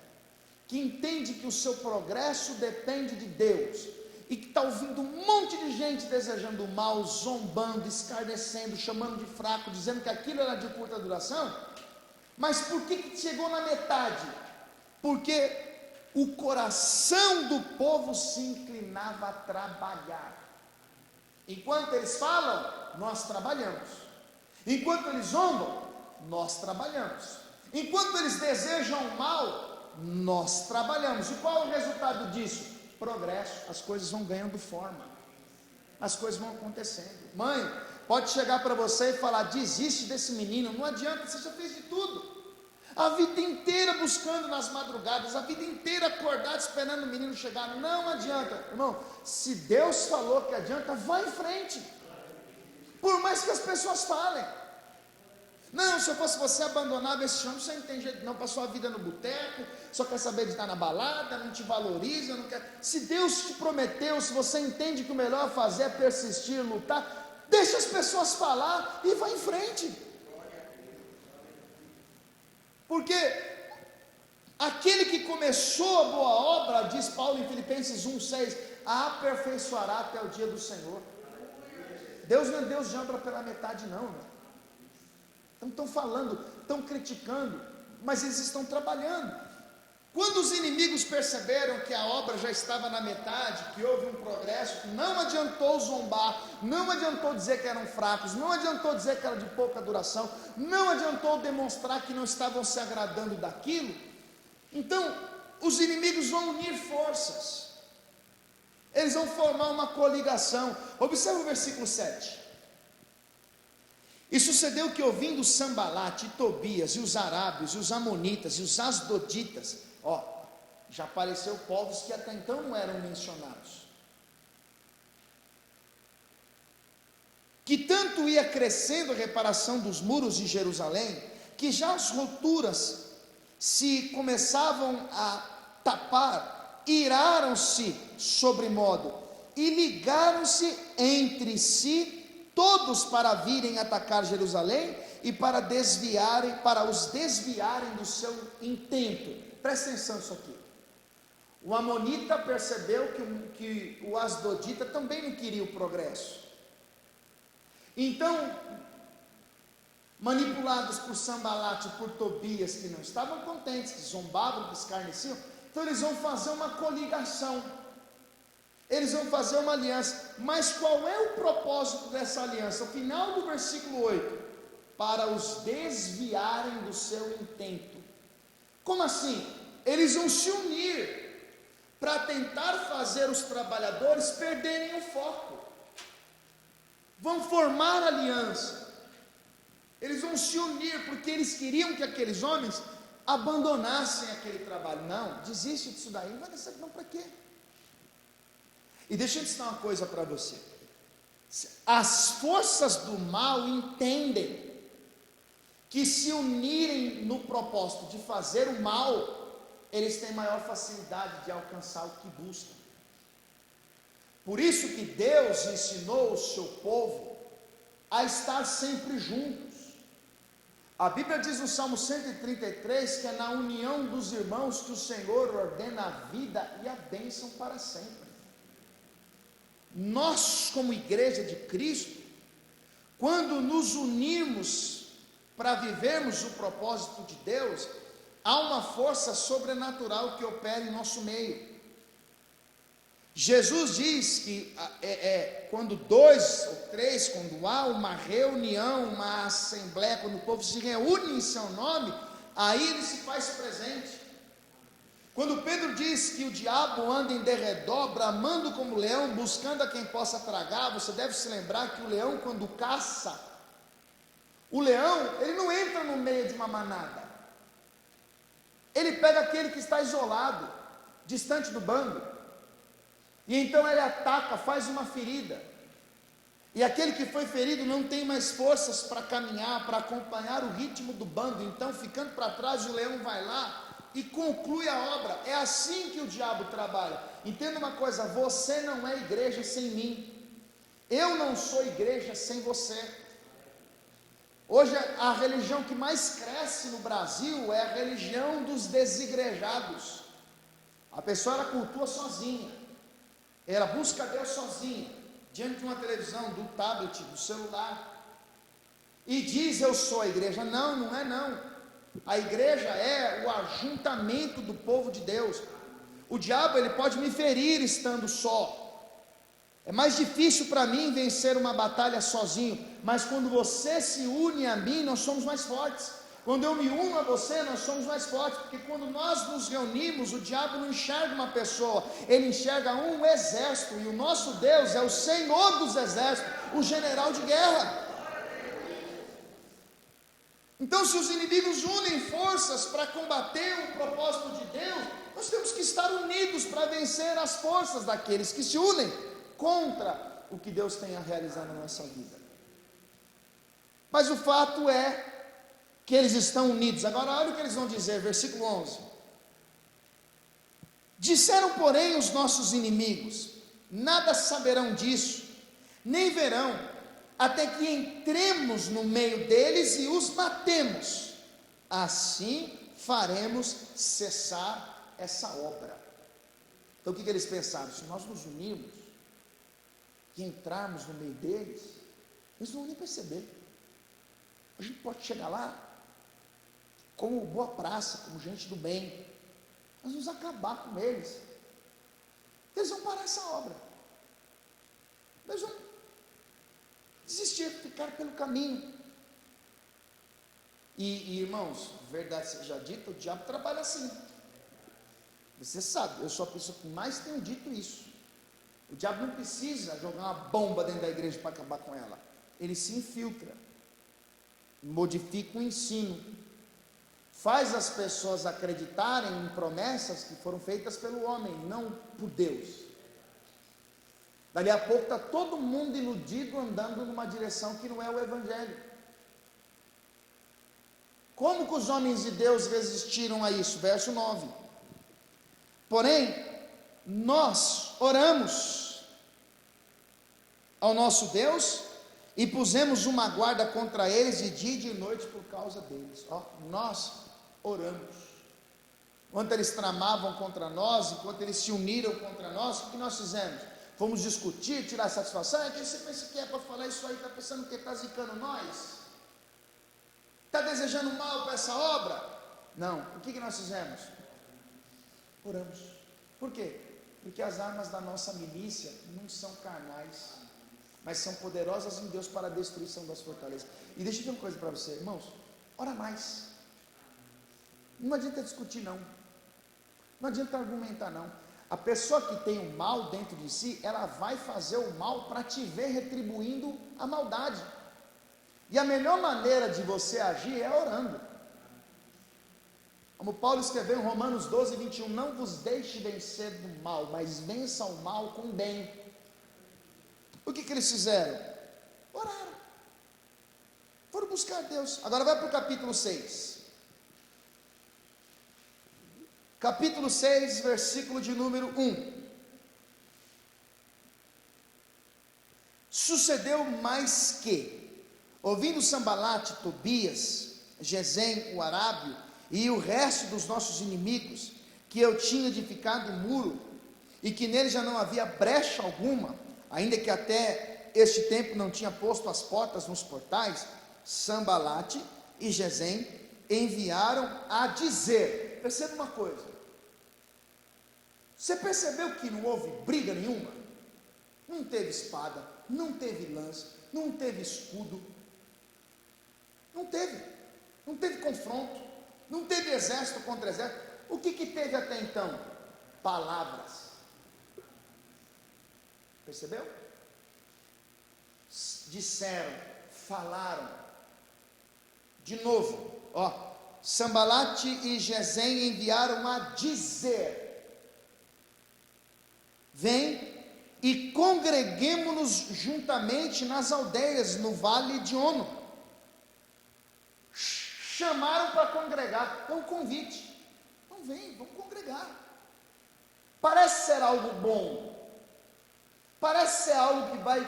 que entende que o seu progresso depende de Deus, e que está ouvindo um monte de gente desejando o mal, zombando, escarnecendo, chamando de fraco, dizendo que aquilo era de curta duração. Mas por que chegou na metade? Porque o coração do povo se inclinava a trabalhar. Enquanto eles falam, nós trabalhamos. Enquanto eles zombam, nós trabalhamos. Enquanto eles desejam mal, nós trabalhamos. E qual é o resultado disso? progresso, as coisas vão ganhando forma, as coisas vão acontecendo. Mãe, pode chegar para você e falar: desiste desse menino, não adianta, você já fez de tudo, a vida inteira buscando nas madrugadas, a vida inteira acordado esperando o menino chegar, não adianta. Irmão, se Deus falou que adianta, vai em frente, por mais que as pessoas falem. Não, se eu fosse você, abandonava esse homem, você não tem jeito não, passou a vida no boteco, só quer saber de estar na balada, não te valoriza, não quer. Se Deus te prometeu, se você entende que o melhor a fazer é persistir, lutar, deixa as pessoas falar e vai em frente. Porque aquele que começou a boa obra, diz Paulo em Filipenses 1,6, a aperfeiçoará até o dia do Senhor. Deus não é Deus de obra pela metade não, né? Então estão falando, estão criticando, mas eles estão trabalhando. Quando os inimigos perceberam que a obra já estava na metade, que houve um progresso, não adiantou zombar, não adiantou dizer que eram fracos, não adiantou dizer que era de pouca duração, não adiantou demonstrar que não estavam se agradando daquilo. Então os inimigos vão unir forças, eles vão formar uma coligação. Observa o versículo 7. E sucedeu que, ouvindo Sambalate e Tobias, e os arábios, e os amonitas, e os asdoditas, já apareceu povos que até então não eram mencionados, que tanto ia crescendo a reparação dos muros de Jerusalém, que já as rupturas se começavam a tapar, iraram-se sobremodo, e ligaram-se entre si, todos para virem atacar Jerusalém e para os desviarem do seu intento. Presta atenção nisso aqui. O amonita percebeu que o asdodita também não queria o progresso. Então, manipulados por Sambalate e por Tobias, que não estavam contentes, que zombavam, que escarneciam, então eles vão fazer uma coligação. Eles vão fazer uma aliança, mas qual é o propósito dessa aliança? O final do versículo 8, para os desviarem do seu intento. Como assim? Eles vão se unir, para tentar fazer os trabalhadores perderem o foco, vão formar aliança, eles vão se unir, porque eles queriam que aqueles homens abandonassem aquele trabalho. Não, desiste disso daí, não vai dar certo não, para quê? E deixa eu ensinar uma coisa para você. As forças do mal entendem que se unirem no propósito de fazer o mal, eles têm maior facilidade de alcançar o que buscam. Por isso que Deus ensinou o seu povo a estar sempre juntos. A Bíblia diz no Salmo 133 que é na união dos irmãos que o Senhor ordena a vida e a bênção para sempre. Nós, como igreja de Cristo, quando nos unirmos para vivermos o propósito de Deus, há uma força sobrenatural que opera em nosso meio. Jesus diz que quando 2 ou 3, quando há uma reunião, uma assembleia, quando o povo se reúne em seu nome, aí ele se faz presente. Quando Pedro diz que o diabo anda em derredor, bramando como leão, buscando a quem possa tragar, você deve se lembrar que o leão, quando caça, o leão, ele não entra no meio de uma manada, ele pega aquele que está isolado, distante do bando, e então ele ataca, faz uma ferida, e aquele que foi ferido não tem mais forças para caminhar, para acompanhar o ritmo do bando, então ficando para trás, o leão vai lá e conclui a obra. É assim que o diabo trabalha. Entenda uma coisa, você não é igreja sem mim, eu não sou igreja sem você. Hoje a religião que mais cresce no Brasil é a religião dos desigrejados. A pessoa ela cultua sozinha, ela busca Deus sozinha, diante de uma televisão, do tablet, do celular, e diz: eu sou a igreja. Não, não é não. A igreja é o ajuntamento do povo de Deus. O diabo ele pode me ferir estando só. É mais difícil para mim vencer uma batalha sozinho, mas quando você se une a mim, nós somos mais fortes. Quando eu me uno a você, nós somos mais fortes, porque quando nós nos reunimos, o diabo não enxerga uma pessoa, ele enxerga um exército, e o nosso Deus é o Senhor dos exércitos, o general de guerra. Então, se os inimigos unem forças para combater o propósito de Deus, nós temos que estar unidos para vencer as forças daqueles que se unem contra o que Deus tem a realizar na nossa vida. Mas o fato é que eles estão unidos. Agora olha o que eles vão dizer, versículo 11: disseram, porém, os nossos inimigos: nada saberão disso, nem verão, até que entremos no meio deles e os matemos, assim faremos cessar essa obra. Então o que eles pensaram? Se nós nos unirmos e entrarmos no meio deles, eles não vão nem perceber. A gente pode chegar lá como boa praça, como gente do bem, nós vamos acabar com eles. Eles vão parar essa obra, eles vão desistir, ficar pelo caminho. E irmãos, verdade seja dita, o diabo trabalha assim. Você sabe, eu sou a pessoa que mais tenho dito isso. O diabo não precisa jogar uma bomba dentro da igreja para acabar com ela. Ele se infiltra, modifica o ensino, faz as pessoas acreditarem em promessas que foram feitas pelo homem, não por Deus. Dali a pouco está todo mundo iludido, andando numa direção que não é o Evangelho. Como que os homens de Deus resistiram a isso? Verso 9: porém, nós oramos ao nosso Deus e pusemos uma guarda contra eles de dia e de noite por causa deles. Nós oramos. Enquanto eles tramavam contra nós, enquanto eles se uniram contra nós, o que nós fizemos? Fomos discutir, tirar satisfação. Quem você pensa que é para falar isso aí? Está pensando que está zicando nós? Está desejando mal para essa obra? Não. O que nós fizemos? Oramos. Por quê? Porque as armas da nossa milícia não são carnais, mas são poderosas em Deus para a destruição das fortalezas. E deixa eu dizer uma coisa para você, irmãos: ora mais. Não adianta discutir, não adianta argumentar, não. A pessoa que tem o mal dentro de si, ela vai fazer o mal para te ver retribuindo a maldade, e a melhor maneira de você agir é orando. Como Paulo escreveu em Romanos 12, 21, não vos deixe vencer do mal, mas vença o mal com o bem. O que eles fizeram? Oraram, foram buscar Deus. Agora vai para o capítulo 6. Capítulo 6, versículo de número 1. Sucedeu mais que, ouvindo Sambalate, Tobias, Gesem, o arábio, e o resto dos nossos inimigos, que eu tinha edificado um muro, e que nele já não havia brecha alguma, ainda que até este tempo não tinha posto as portas nos portais, Sambalate e Gesem enviaram a dizer. Perceba uma coisa: você percebeu que não houve briga nenhuma? Não teve espada, não teve lança, não teve escudo, não teve confronto, não teve exército contra exército. O que teve até então? Palavras. Percebeu? Disseram, falaram. De novo, Sambalate e Gesem enviaram a dizer: vem e congreguemo-nos juntamente nas aldeias, no vale de Ono. Chamaram para congregar, é um convite. Então vem, vamos congregar. Parece ser algo bom, parece ser algo que vai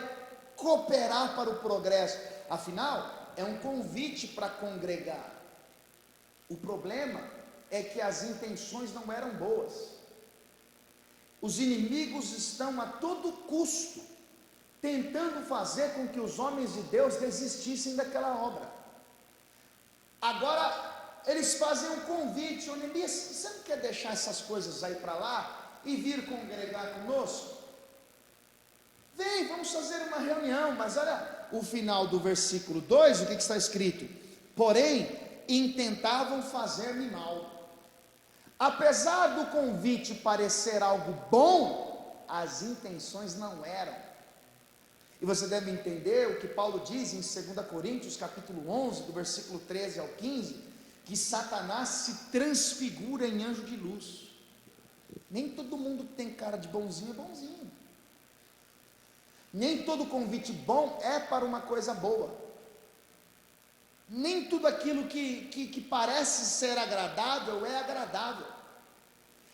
cooperar para o progresso. Afinal, é um convite para congregar. O problema é que as intenções não eram boas. Os inimigos estão a todo custo tentando fazer com que os homens de Deus desistissem daquela obra. Agora eles fazem um convite: ô Neemias, você não quer deixar essas coisas aí para lá e vir congregar conosco? Vem, vamos fazer uma reunião. Mas olha o final do versículo 2, o que está escrito: porém, intentavam fazer-me mal. Apesar do convite parecer algo bom, as intenções não eram. E você deve entender o que Paulo diz em 2 Coríntios capítulo 11, do versículo 13 ao 15, que Satanás se transfigura em anjo de luz. Nem todo mundo que tem cara de bonzinho é bonzinho. Nem todo convite bom é para uma coisa boa. Nem tudo aquilo que parece ser agradável é agradável.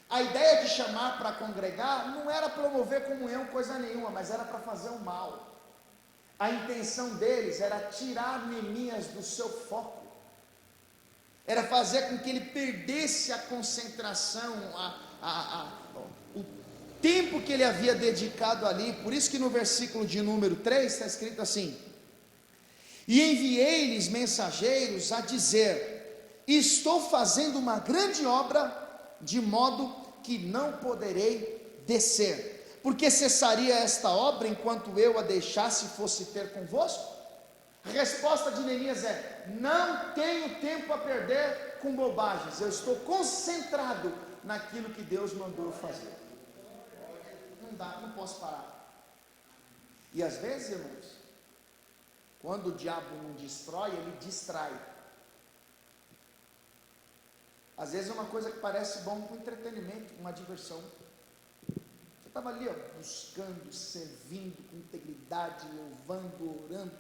A ideia de chamar para congregar não era promover comunhão, coisa nenhuma, mas era para fazer o mal. A intenção deles era tirar Neemias do seu foco, era fazer com que ele perdesse a concentração, o tempo que ele havia dedicado ali. Por isso que no versículo de número 3 está escrito assim: e enviei-lhes mensageiros a dizer: estou fazendo uma grande obra, de modo que não poderei descer, porque cessaria esta obra enquanto eu a deixasse e fosse ter convosco? A resposta de Neemias é: não tenho tempo a perder com bobagens, eu estou concentrado naquilo que Deus mandou eu fazer. Não dá, não posso parar. E às vezes, irmãos, quando o diabo não destrói, ele distrai. Às vezes é uma coisa que parece bom com entretenimento, uma diversão. Você estava ali, buscando, servindo com integridade, louvando, orando,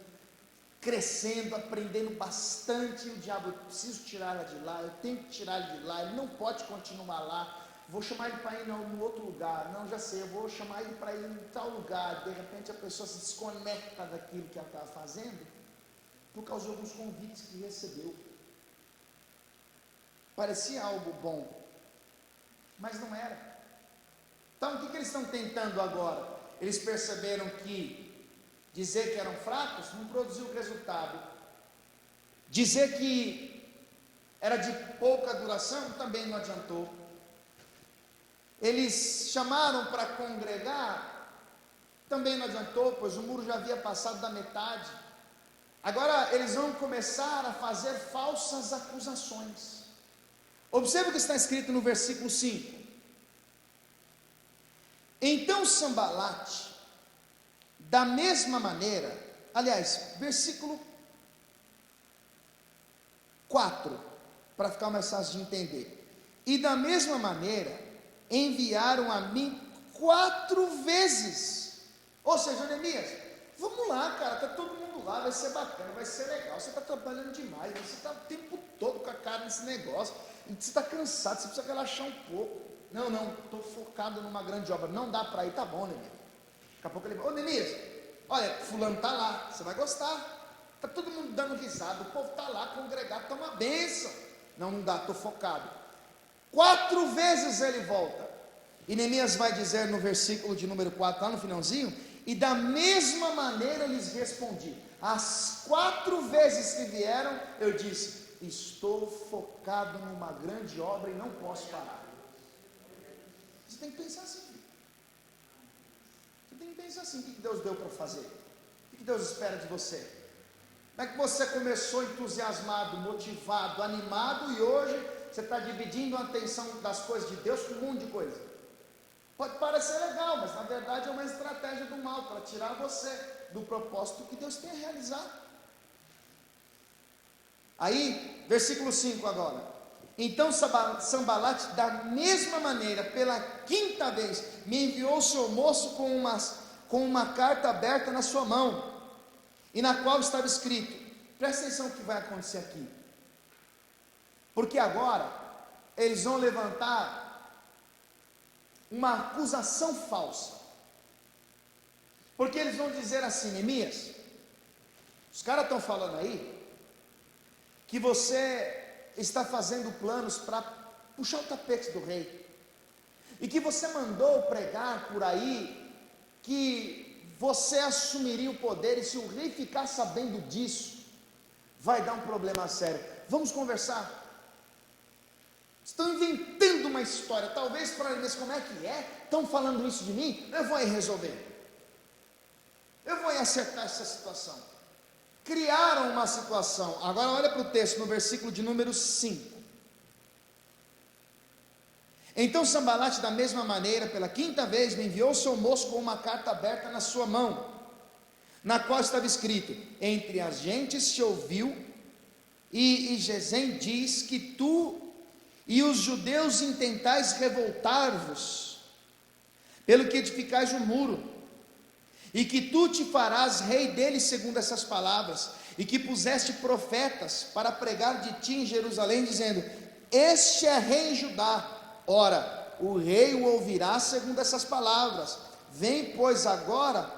crescendo, aprendendo bastante, e o diabo: eu preciso tirar ela de lá, eu tenho que tirar ele de lá, ele não pode continuar lá, vou chamar ele para ir no outro lugar, não, já sei, eu vou chamar ele para ir em tal lugar. De repente a pessoa se desconecta daquilo que ela estava fazendo, por causa de alguns convites que recebeu. Parecia algo bom, mas não era. Então o que eles estão tentando agora? Eles perceberam que dizer que eram fracos não produziu resultado, dizer que era de pouca duração também não adiantou. Eles chamaram para congregar, também não adiantou, pois o muro já havia passado da metade. Agora eles vão começar a fazer falsas acusações. Observe o que está escrito no versículo 5. Então Sambalate, da mesma maneira, aliás, versículo 4, para ficar mais fácil de entender. E da mesma maneira, enviaram a mim 4 vezes. Ou seja, Neemias, vamos lá, cara, está todo mundo lá, vai ser bacana, vai ser legal, você está trabalhando demais, você está o tempo todo com a cara nesse negócio, você está cansado, você precisa relaxar um pouco. Não, estou focado numa grande obra, não dá para ir. Tá bom, Neemias. Daqui a pouco ele fala: ô Neemias, olha, fulano está lá, você vai gostar, está todo mundo dando risada, o povo está lá congregado, está uma bênção. Não dá, estou focado. 4 vezes ele volta, e Neemias vai dizer no versículo de número 4, lá no finalzinho: e da mesma maneira lhes respondi. As 4 vezes que vieram, eu disse: estou focado numa grande obra e não posso parar. Você tem que pensar assim. Você tem que pensar assim: o que Deus deu para fazer? O que Deus espera de você? Como é que você começou entusiasmado, motivado, animado, e hoje você está dividindo a atenção das coisas de Deus com um monte de coisa? Pode parecer legal, mas na verdade é uma estratégia do mal, para tirar você do propósito que Deus tem a realizar. Aí, versículo 5 agora. Então Sambalate, da mesma maneira, pela 5ª vez, me enviou o seu moço com uma carta aberta na sua mão, e na qual estava escrito: presta atenção no que vai acontecer aqui, porque agora eles vão levantar uma acusação falsa, porque eles vão dizer assim: Neemias, os caras estão falando aí que você está fazendo planos para puxar o tapete do rei, e que você mandou pregar por aí que você assumiria o poder, e se o rei ficar sabendo disso, vai dar um problema sério. Vamos conversar. Estão inventando uma história, talvez para eles: como é que é? Estão falando isso de mim? Eu vou aí resolver, eu vou aí acertar essa situação. criaram uma situação. Agora olha para o texto, no versículo de número 5. Então Sambalate, da mesma maneira, pela quinta vez, me enviou seu moço com uma carta aberta na sua mão, na qual estava escrito: entre as gentes se ouviu, e Gesem diz que tu e os judeus intentais revoltar-vos, pelo que edificais o muro, e que tu te farás rei deles segundo essas palavras, e que puseste profetas para pregar de ti em Jerusalém, dizendo: este é rei em Judá. Ora, o rei o ouvirá segundo essas palavras. Vem, pois, agora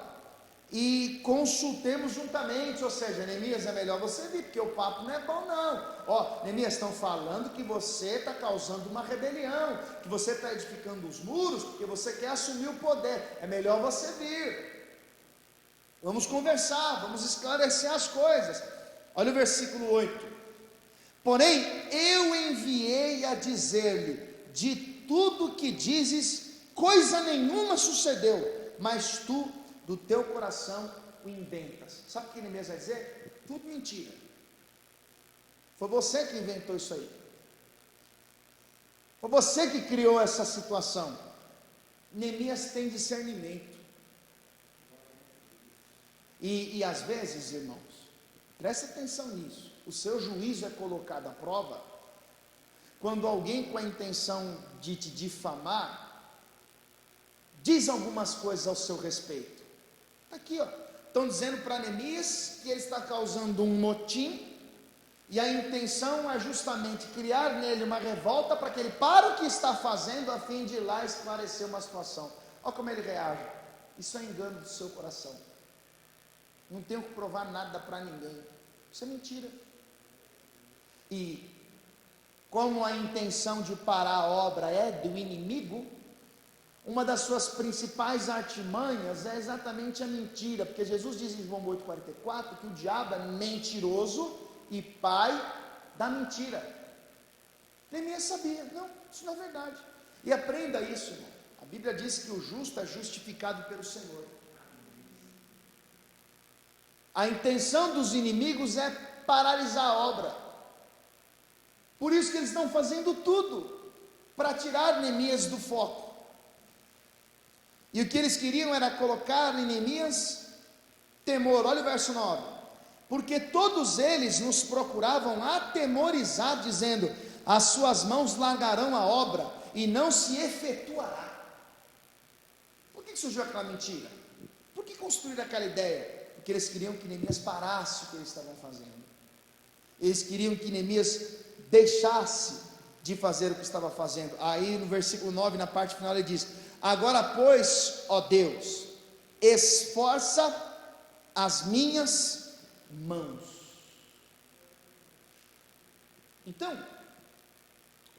e consultemos juntamente. Ou seja, Neemias, é melhor você vir, porque o papo não é bom não. Ó, Neemias, estão falando que você está causando uma rebelião, que você está edificando os muros, porque você quer assumir o poder. É melhor você vir. Vamos conversar, vamos esclarecer as coisas. Olha o versículo 8. Porém, eu enviei a dizer-lhe: de tudo que dizes, coisa nenhuma sucedeu, mas tu, do teu coração, o inventas. Sabe o que Neemias vai dizer? Tudo mentira. Foi você que inventou isso aí. Foi você que criou essa situação. Neemias tem discernimento. E às vezes, irmãos, preste atenção nisso, o seu juízo é colocado à prova quando alguém com a intenção de te difamar diz algumas coisas ao seu respeito. Aqui, ó, estão dizendo para Neemias que ele está causando um motim, e a intenção é justamente criar nele uma revolta para que ele pare o que está fazendo a fim de ir lá esclarecer uma situação. Olha como ele reage. Isso é engano do seu coração. Não tenho que provar nada para ninguém. Isso é mentira. E como a intenção de parar a obra é do inimigo, uma das suas principais artimanhas é exatamente a mentira, porque Jesus diz em João 8,44 que o diabo é mentiroso e pai da mentira. Neemias sabia, não, isso não é verdade. E aprenda isso, irmão. A Bíblia diz que o justo é justificado pelo Senhor. A intenção dos inimigos é paralisar a obra. Por isso que eles estão fazendo tudo para tirar Neemias do foco. E o que eles queriam era colocar em Neemias temor. Olha o verso 9. Porque todos eles nos procuravam atemorizar, dizendo: as suas mãos largarão a obra e não se efetuará. Por que surgiu aquela mentira? Por que construíram aquela ideia? Porque eles queriam que Neemias parasse o que eles estavam fazendo. Eles queriam que Neemias deixasse de fazer o que estava fazendo. Aí no versículo 9, na parte final, ele diz: agora pois, ó Deus, esforça as minhas mãos. Então,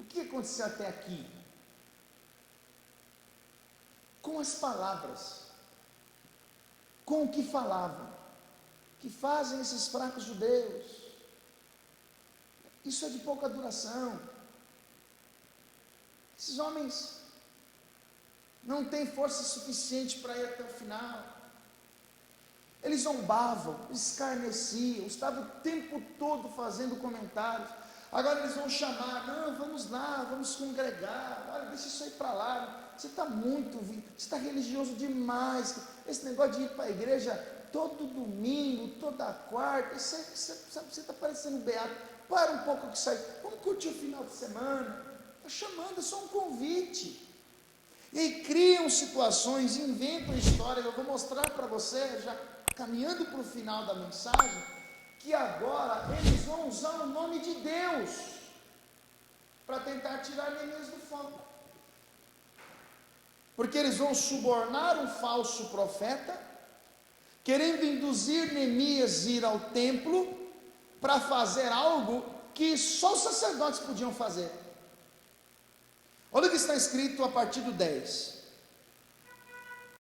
o que aconteceu até aqui? Com as palavras, com o que falavam, que fazem esses fracos judeus. Isso é de pouca duração. Esses homens não têm força suficiente para ir até o final. Eles zombavam, escarneciam, estavam o tempo todo fazendo comentários. Agora eles vão chamar: não, vamos lá, vamos congregar, olha, deixa isso aí para lá, você está você está religioso demais, esse negócio de ir para a igreja todo domingo, toda quarta, você está parecendo beato. Para um pouco que sai, vamos curtir o final de semana. Está chamando, é só um convite. E aí criam situações, inventam histórias. Eu vou mostrar para você, já caminhando para o final da mensagem, que agora eles vão usar o nome de Deus para tentar tirar Neemias do foco. Porque eles vão subornar um falso profeta, querendo induzir Neemias a ir ao templo para fazer algo que só os sacerdotes podiam fazer. Olha o que está escrito a partir do 10.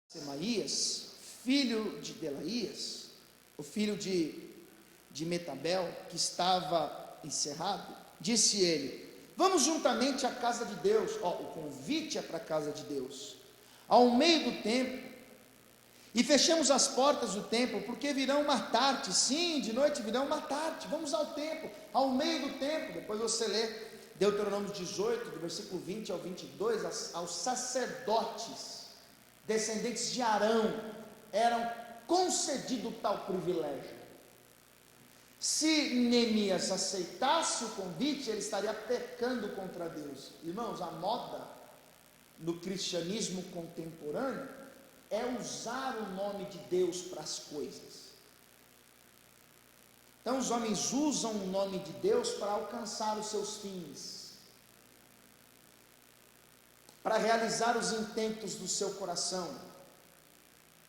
Semaías, filho de Delaías, o filho de Metabel, que estava encerrado, disse ele: vamos juntamente à casa de Deus. O convite é para a casa de Deus, ao meio do templo, E fechemos as portas do templo, porque virão matar-te. Sim, de noite virão matar-te. Vamos ao templo, ao meio do templo. Depois você lê Deuteronômio 18, do versículo 20 ao 22, aos sacerdotes, descendentes de Arão, eram concedido tal privilégio. Se Neemias aceitasse o convite, ele estaria pecando contra Deus. Irmãos, a moda no cristianismo contemporâneo é usar o nome de Deus para as coisas. Então os homens usam o nome de Deus para alcançar os seus fins, para realizar os intentos do seu coração.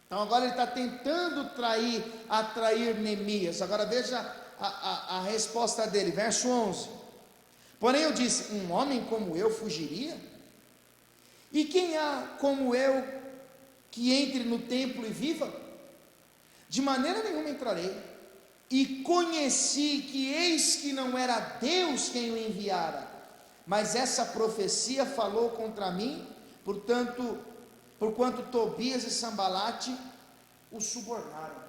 Então agora ele está tentando atrair Neemias. Agora veja a resposta dele, verso 11: porém eu disse, um homem como eu fugiria? E quem há como eu que entre no templo e viva? De maneira nenhuma entrarei. E conheci que eis que não era Deus quem o enviara, mas essa profecia falou contra mim, porquanto Tobias e Sambalate o subornaram.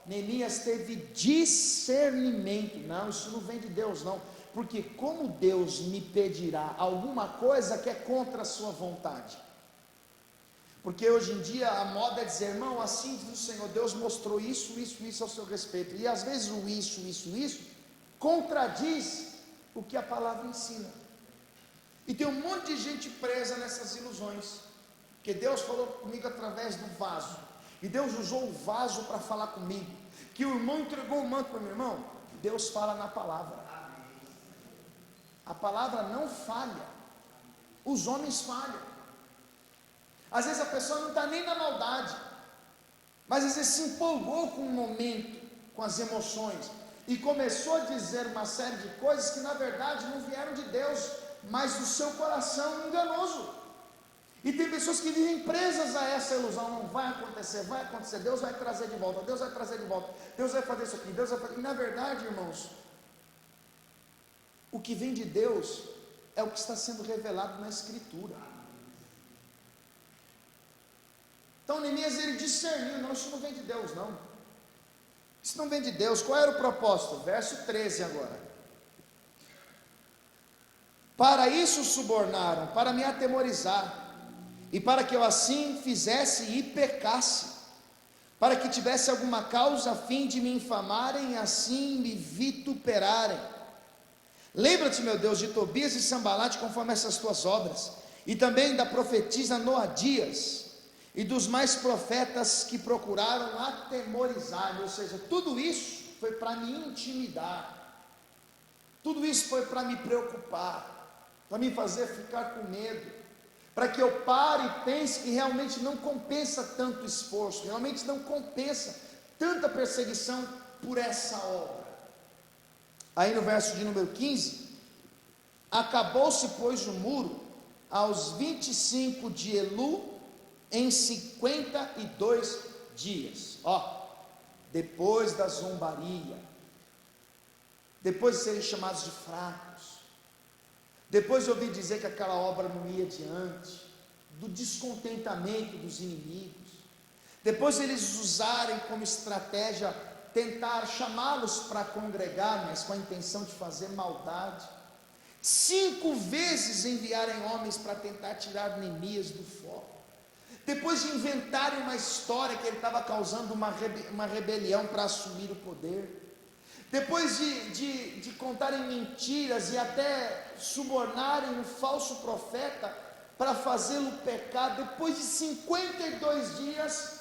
Neemias teve discernimento. Não, isso não vem de Deus não, porque como Deus me pedirá alguma coisa que é contra a sua vontade? Porque hoje em dia a moda é dizer, irmão, assim diz o Senhor, Deus mostrou isso ao seu respeito, e às vezes o isso contradiz o que a palavra ensina, e tem um monte de gente presa nessas ilusões, porque Deus falou comigo através do vaso, e Deus usou o vaso para falar comigo, que o irmão entregou o manto para meu irmão. Deus fala na palavra, a palavra não falha, os homens falham. Às vezes a pessoa não está nem na maldade, mas às vezes se empolgou com o momento, com as emoções, e começou a dizer uma série de coisas que na verdade não vieram de Deus, mas do seu coração enganoso. E tem pessoas que vivem presas a essa ilusão. Não vai acontecer, Deus vai trazer de volta, Deus vai fazer isso aqui, Deus vai fazer. E na verdade, irmãos, o que vem de Deus é o que está sendo revelado na Escritura. Então Neemias, ele discerniu, não, isso não vem de Deus não, isso não vem de Deus. Qual era o propósito? Verso 13 agora: para isso subornaram, para me atemorizar, e para que eu assim fizesse e pecasse, para que tivesse alguma causa a fim de me infamarem e assim me vituperarem. Lembra-te, meu Deus, de Tobias e Sambalate, conforme essas tuas obras, e também da profetisa Noadias, e dos mais profetas que procuraram atemorizar-me. Ou seja, tudo isso foi para me intimidar, tudo isso foi para me preocupar, para me fazer ficar com medo, para que eu pare e pense que realmente não compensa tanto esforço, realmente não compensa tanta perseguição por essa obra. Aí no verso de número 15: acabou-se pois o muro aos 25 de Elu, em 52 dias. Depois da zombaria, depois de serem chamados de fracos, depois de ouvir dizer que aquela obra não ia adiante, do descontentamento dos inimigos, depois de eles usarem como estratégia tentar chamá-los para congregar, mas com a intenção de fazer maldade, 5 vezes enviarem homens para tentar tirar Neemias do foco, depois de inventarem uma história que ele estava causando uma rebelião para assumir o poder, depois de contarem mentiras e até subornarem um falso profeta para fazê-lo pecar, depois de 52 dias,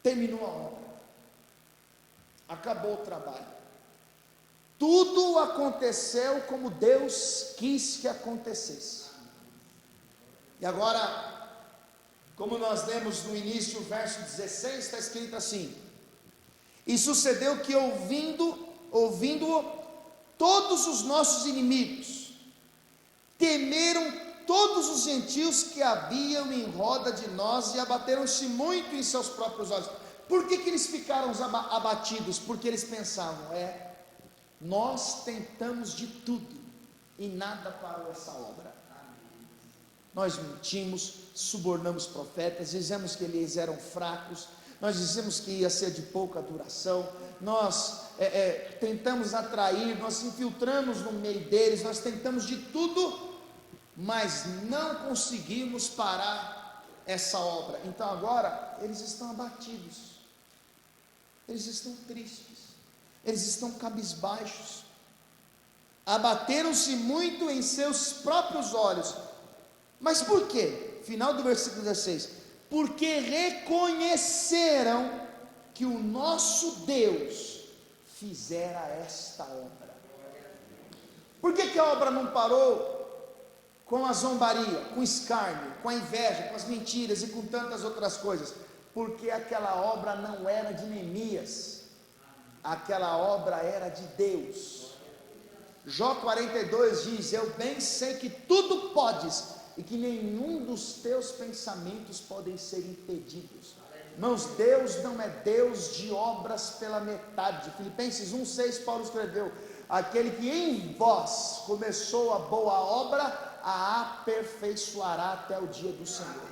terminou a obra, acabou o trabalho, tudo aconteceu como Deus quis que acontecesse. E agora, como nós lemos no início, o verso 16, está escrito assim: e sucedeu que ouvindo-o, todos os nossos inimigos temeram todos os gentios que haviam em roda de nós e abateram-se muito em seus próprios olhos. Por que eles ficaram abatidos? Porque eles pensavam, nós tentamos de tudo e nada parou essa obra. Nós mentimos, subornamos profetas, dizemos que eles eram fracos, nós dizemos que ia ser de pouca duração, nós tentamos atrair, nós infiltramos no meio deles, nós tentamos de tudo, mas não conseguimos parar essa obra. Então agora eles estão abatidos, eles estão tristes, eles estão cabisbaixos, abateram-se muito em seus próprios olhos. Mas por quê? Final do versículo 16: porque reconheceram que o nosso Deus fizera esta obra. Por que a obra não parou com a zombaria, com o escárnio, com a inveja, com as mentiras e com tantas outras coisas? Porque aquela obra não era de Neemias, aquela obra era de Deus. Jó 42 diz: eu bem sei que tudo podes, e que nenhum dos teus pensamentos podem ser impedidos. Irmãos, Deus não é Deus de obras pela metade. Filipenses 1,6 Paulo escreveu: aquele que em vós começou a boa obra, a aperfeiçoará até o dia do Senhor.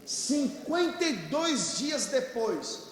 52 dias depois,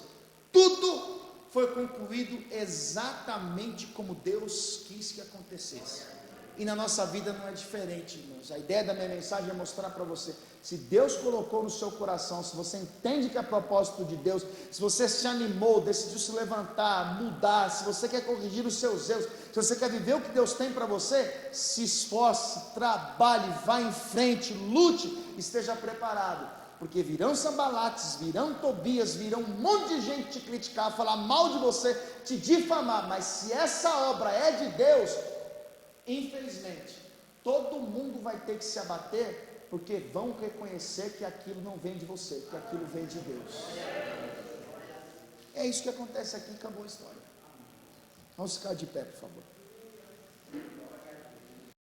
tudo foi concluído exatamente como Deus quis que acontecesse. E na nossa vida não é diferente, irmãos. A ideia da minha mensagem é mostrar para você: se Deus colocou no seu coração, se você entende que é propósito de Deus, se você se animou, decidiu se levantar, mudar, se você quer corrigir os seus erros, se você quer viver o que Deus tem para você, se esforce, trabalhe, vá em frente, lute, esteja preparado, porque virão Sanbalates, virão Tobias, virão um monte de gente te criticar, falar mal de você, te difamar. Mas se essa obra é de Deus, infelizmente, todo mundo vai ter que se abater, porque vão reconhecer que aquilo não vem de você, que aquilo vem de Deus. É isso que acontece aqui, acabou a história. Vamos ficar de pé, por favor.